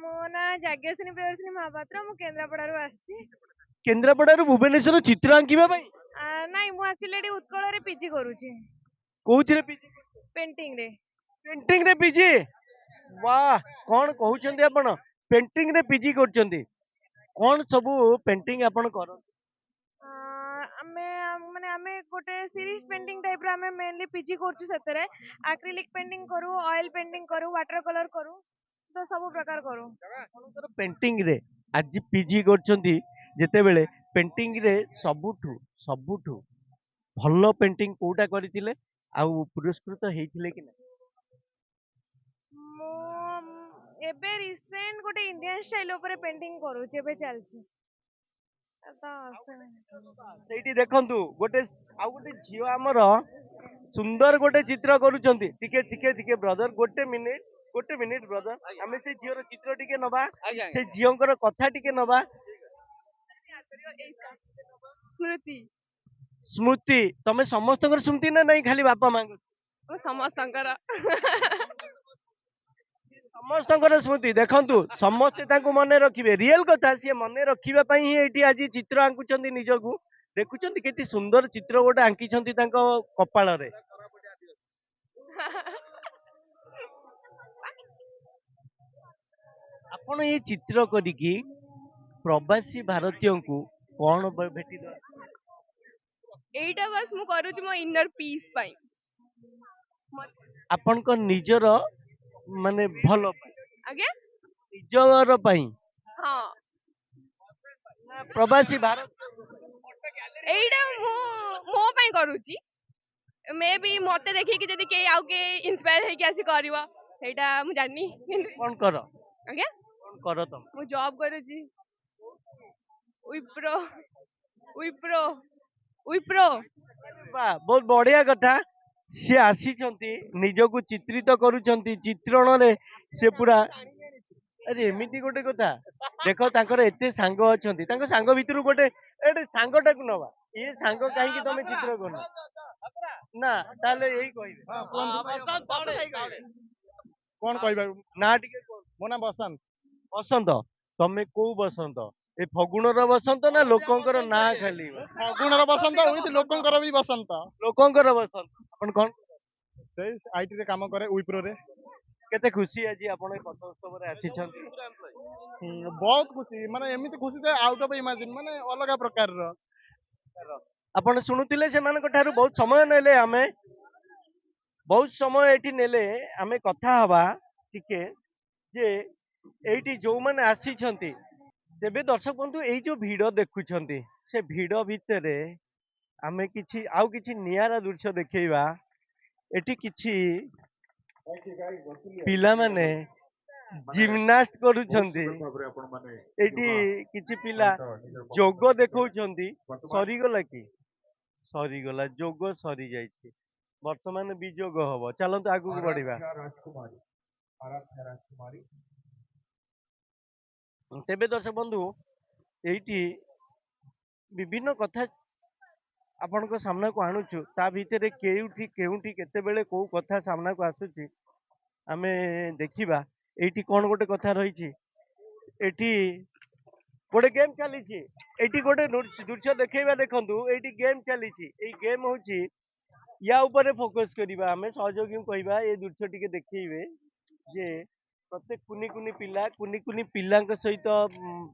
ମୋ ନାଁ ଯାଜ୍ଞସିନୀ ପ୍ରିୟଦର୍ଶିନୀ ମହାପାତ୍ର ମୁଁ କେନ୍ଦ୍ରାପଡ଼ାରୁ ଆସିଛି। କେନ୍ଦ୍ରାପଡାରୁ ଭୁବନେଶ୍ୱର ଚିତ୍ର ଆଙ୍କିବା ପାଇଁ? ନାଇଁ ମୁଁ ଆସିଲି ଏଠି ଉତ୍କଳରେ ପିଜି କରୁଛି କୋଉଥିରେ ପିଜି? ପେଣ୍ଟିଂରେ। ପେଣ୍ଟିଂ ରେ ପିଜି? ବାହ, କଣ କହୁଛନ୍ତି ଆପଣ? ପେଣ୍ଟିଂ ରେ ପିଜି କରୁଛନ୍ତି? କଣ ସବୁ ପେଣ୍ଟିଂ ଆପଣ କରନ୍ତି? ଆମେ ମାନେ ଆମେ ଗୋଟେ ସିରିଜ ପେଣ୍ଟିଂ ଟାଇପ୍ର ଆମେ ମେନଲି ପିଜି କରୁଛୁ ସେଥିରେ ଆକ୍ରିଲିକ୍ ପେଣ୍ଟିଂ କରୁ ଅଏଲ ପେଣ୍ଟିଂ କରୁ ୱାଟର କଲର କରୁ ତ ସବୁ ପ୍ରକାର କରୁ। ଆପଣଙ୍କର ପେଣ୍ଟିଂ ରେ ଆଜି ପିଜି କରୁଛନ୍ତି ଯେତେବେଳେ ପେଣ୍ଟିଂ ରେ ସବୁଠୁ ସବୁଠୁ ଭଲ ପେଣ୍ଟିଂ କୋଉଟା କରିଥିଲେ ଆଉ ପୁରସ୍କୃତ ହେଇଥିଲେ କି ନା? ମୁଁ ଏବେ ରିସେଣ୍ଟ ଗୋଟେ ଇଣ୍ଡିଆନ ଷ୍ଟାଇଲ ଉପରେ ପେଣ୍ଟିଂ କରୁଛି ଏବେ ଚାଲିଛି ତ ସେଇଠି ଦେଖନ୍ତୁ ଗୋଟେ ଆଉ ଗୋଟେ ଝିଅ ଆମର ସୁନ୍ଦର ଗୋଟେ ଚିତ୍ର କରୁଛନ୍ତି। ଟିକେ ଟିକେ ଟିକେ ବ୍ରଦର ଗୋଟେ ମିନିଟ ବ୍ରଦର, ଆମେ ସେଇ ଝିଅର ଚିତ୍ର ଟିକେ ନବା, ସେଇ ଝିଅଙ୍କର କଥା ଟିକେ ନବା। ସ୍ମୃତି ସ୍ମୃତି, ତମେ ସମସ୍ତଙ୍କର ସ୍ମୃତି ନା ନାଇଁ ଖାଲି ବାପା ମାଙ୍କ? ସମସ୍ତଙ୍କର ସମସ୍ତଙ୍କର ସ୍ମୃତି। ଦେଖନ୍ତୁ ସମସ୍ତେ ତାଙ୍କୁ ମନେ ରଖିବେ, ରିଏଲ କଥା, ସିଏ ମନେ ରଖିବା ପାଇଁ ହିଁ ଏଇଠି ଆଜି ଚିତ୍ର ଆଙ୍କୁଛନ୍ତି ନିଜକୁ। ଦେଖୁଛନ୍ତି କେତେ ସୁନ୍ଦର ଚିତ୍ର ଗୋଟେ ଆଙ୍କିଛନ୍ତି ତାଙ୍କ କପାଳରେ। ଆପଣ ଏଇ ଚିତ୍ର କରିକି ପ୍ରବାସୀ ଭାରତୀୟଙ୍କୁ କଣ ଭେଟିଲେ? ଏଇଟା ବାସ୍ ମୁଁ କରୁଛି ମୋ ଇନର ପିସ୍ ପାଇଁ। ଆପଣଙ୍କ ନିଜର ମାନେ ଭଲ ପାଇଁ, ଆଜ୍ଞା ନିଜର ପାଇଁ, ହଁ ପ୍ରବାସୀ ଭାରତ? ଏଇଟା ମୁଁ ମୋ ପାଇଁ କରୁଛି ମେ ବି ମତେ ଦେଖିକି ଯଦି କେହି ଆଉ କେହି ଇନ୍ସପାୟାର ହେଇକି ଆସି କରିବ ସେଇଟା ମୁଁ ଜାଣିନି। କଣ କର? ଆଜ୍ଞା କଣ କର ତମେ? ମୁଁ ଜବ୍ କରୁଛି ୱିପ୍ରୋ ୱିପ୍ରୋ ୱିପ୍ରୋ। ବାଃ, ବହୁତ ବଢିଆ କଥା। ସିଏ ଆସିଛନ୍ତି ନିଜକୁ ଚିତ୍ରିତ କରୁଛନ୍ତି ଚିତ୍ରଣରେ, ସେ ପୁରା ଆରେ ଏମିତି ଗୋଟେ କଥା। ଦେଖ ତାଙ୍କର ଏତେ ସାଙ୍ଗ ଅଛନ୍ତି, ତାଙ୍କ ସାଙ୍ଗ ଭିତରୁ ଗୋଟେ ଏଟେ ସାଙ୍ଗଟାକୁ ନବା। ଏ ସାଙ୍ଗ କାହିଁକି ତମେ ଚିତ୍ର କରୁନ? ନା ତାହେଲେ ଏଇ କହିବେ କଣ କହିବାକୁ? ନା ଟିକେ କୁହନ୍ତୁ। ମୋ ନାଁ ବସନ୍ତ। ବସନ୍ତ, ତମେ କୋଉ ବସନ୍ତ? ଏ ଫଗୁଣର ବସନ୍ତ ନା ଲୋକଙ୍କର ନାଁ ଖାଲି? ଫଗୁଣର ବସନ୍ତ ଉଇଥ୍ ଲୋକଙ୍କର ବି ବସନ୍ତ। ଲୋକଙ୍କର ବସନ୍ତ। ଆପଣ କଣ ସେଇ ଆଇଟି ରେ କାମ କରେ ୱିପ୍ରୋରେ। କେତେ ଖୁସି ଆଜି ଆପଣ ଏ ପଥ ଉତ୍ସବରେ ଆସିଛନ୍ତି? ବହୁତ ଖୁସି, ମାନେ ଏମିତି ଖୁସି ଯେ ଆଉଟ୍ ଅଫ୍ ଇମାଜିନ୍, ମାନେ ଅଲଗା ପ୍ରକାରର। ଆପଣ ଶୁଣୁଥିଲେ ସେମାନଙ୍କ ଠାରୁ ବହୁତ ସମୟ ନେଲେ, ଆମେ ବହୁତ ସମୟ ଏଠି ନେଲେ, ଆମେ କଥା ହବା ଟିକେ ଯେ ଏଇଠି ଯୋଉମାନେ ଆସିଛନ୍ତି, ତେବେ ଦର୍ଶକ ବନ୍ଧୁ ଏଇ ଯୋଉ ଭିଡ ଦେଖୁଛନ୍ତି, ସେ ଭିଡ ଭିତରେ ଆମେ କିଛି ଆଉ କିଛି ନିଆରା ଦୃଶ୍ୟ ଦେଖେଇବା। ଏଠି କିଛି ପିଲାମାନେ ଜିମ୍ନାଷ୍ଟ କରୁଛନ୍ତି, ଏଇଠି କିଛି ପିଲା ଯୋଗ ଦେଖଉଛନ୍ତି। ସରିଗଲା କି? ସରିଗଲା, ଯୋଗ ସରିଯାଇଛି, ବର୍ତ୍ତମାନ ବିଯୋଗ ହବ। ଚାଲନ୍ତୁ ଆଗକୁ ବଢିବା। ତେବେ ଦର୍ଶକ ବନ୍ଧୁ ଏଇଠି ବିଭିନ୍ନ କଥା ଆପଣଙ୍କ ସାମ୍ନାକୁ ଆଣୁଛୁ, ତା ଭିତରେ କେଉଁଠି କେଉଁଠି କେତେବେଳେ କୋଉ କଥା ସାମ୍ନାକୁ ଆସୁଛି ଆମେ ଦେଖିବା। ଏଇଠି କଣ ଗୋଟେ କଥା ରହିଛି, ଏଠି ଗୋଟେ ଗେମ୍ ଚାଲିଛି, ଏଇଠି ଗୋଟେ ଦୃଶ୍ୟ ଦେଖେଇବା। ଦେଖନ୍ତୁ ଏଇଠି ଗେମ୍ ଚାଲିଛି, ଏଇ ଗେମ୍ ହଉଛି, ୟା ଉପରେ ଫୋକସ କରିବା। ଆମେ ସହଯୋଗୀଙ୍କୁ କହିବା ଏ ଦୃଶ୍ୟ ଟିକେ ଦେଖେଇବେ ଯେ ପ୍ରତ୍ୟେକ କୁନି କୁନି ପିଲାଙ୍କ ସହିତ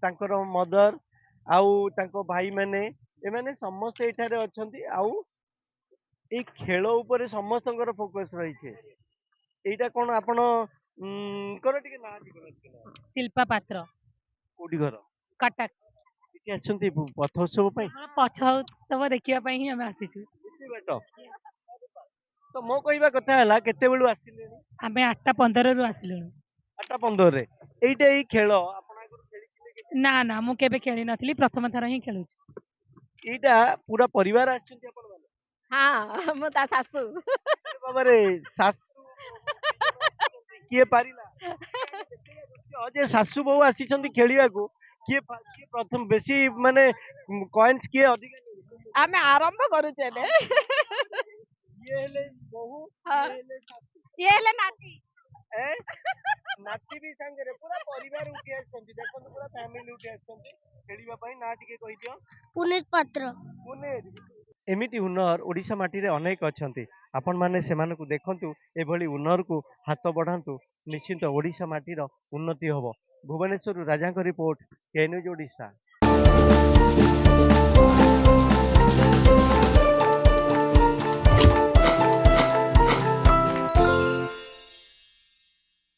ତାଙ୍କର ମଦର ଆଉ ତାଙ୍କ ଭାଇମାନେ, ଏମାନେ ସମସ୍ତେ ଏଠାରେ ଅଛନ୍ତି। ଆଉ ଏଇ ଖେଳ ଉପରେ ସମସ୍ତଙ୍କର ଫୋକସ ରହିଛି। ଏଇଟା କଣ ଆପଣ କର ଟିକେ ନା ଟିକେ ନା। ଶିଳ୍ପା ପାତ୍ର କୋଉଠି ଘର? କଟକ। ଏଠି ଆସିଛନ୍ତି ପଥୋତ୍ସବ ପାଇଁ? ଆମର ପଛ ଉତ୍ସବ ଦେଖିବା ପାଇଁ ହିଁ ଆମେ ଆସିଛୁ। ଏତେ ବାଟ? ତ ମୋ କହିବା କଥା ହେଲା କେତେବେଳୁ ଆସିଲେଣି? ଆମେ 8ଟା 15ରୁ ଆସିଲୁଣି। 8ଟା 15ରେ। ଏଇଟା ଏଇ ଖେଳ ଆପଣ ଆଗରୁ ଖେଳିଥିଲେ କେବେ? ନା ନା ମୁଁ କେବେ ଖେଳି ନଥିଲି, ପ୍ରଥମ ଥର ହିଁ ଖେଳୁଛି। ଏଇଟା ପୁରା ପରିବାର ଆସିଛନ୍ତି ଆପଣ ମାନେ? ହଁ ମୁଁ ତା ଶାଶୁ। ଏ ବାବାରେ ଶାଶୁ କିଏ ପାରିଲା? ଯେ ଶାଶୁ ବୋହୂ ଆସିଛନ୍ତି ଖେଳିବାକୁ, କିଏ ପ୍ରଥମ ବେଶୀ ମାନେ କଏନ୍ସ କିଏ ଅଧିକା ନେଉଛି? ଆମେ ଆରମ୍ଭ କରୁଛୁ ଏବେ। ଇଏ ହେଲେ ବୋହୂ, ହଁ। ଇଏ ହେଲେ ଶାଶୁ। ଇଏ ହେଲେ ନାତି। ଏ? ନାତି ବି ସାଙ୍ଗରେ ପୁରା ପରିବାର ଉଠି ଆସିଛନ୍ତି, ଦେଖନ୍ତୁ ପୁରା ଫ୍ୟାମିଲି ଉଠି ଆସିଛନ୍ତି ଖେଳିବା ପାଇଁ। ନା ଟିକେ କହିଦିଅ। ପୁନିତ ପାତ୍ର। ପୁନିତ। ଏମିତି ହୁନର ଓଡ଼ିଶା ମାଟିରେ ଅନେକ ଅଛନ୍ତି, ଆପଣମାନେ ସେମାନଙ୍କୁ ଦେଖନ୍ତୁ, ଏଭଳି ହୁନରକୁ ହାତ ବଢ଼ାନ୍ତୁ, ନିଶ୍ଚିନ୍ତ ଓଡ଼ିଶା ମାଟିର ଉନ୍ନତି ହବ। ଭୁବନେଶ୍ୱରରୁ ରାଜାଙ୍କ ରିପୋର୍ଟ, କେ ନ୍ୟୁଜ୍ ଓଡ଼ିଶା।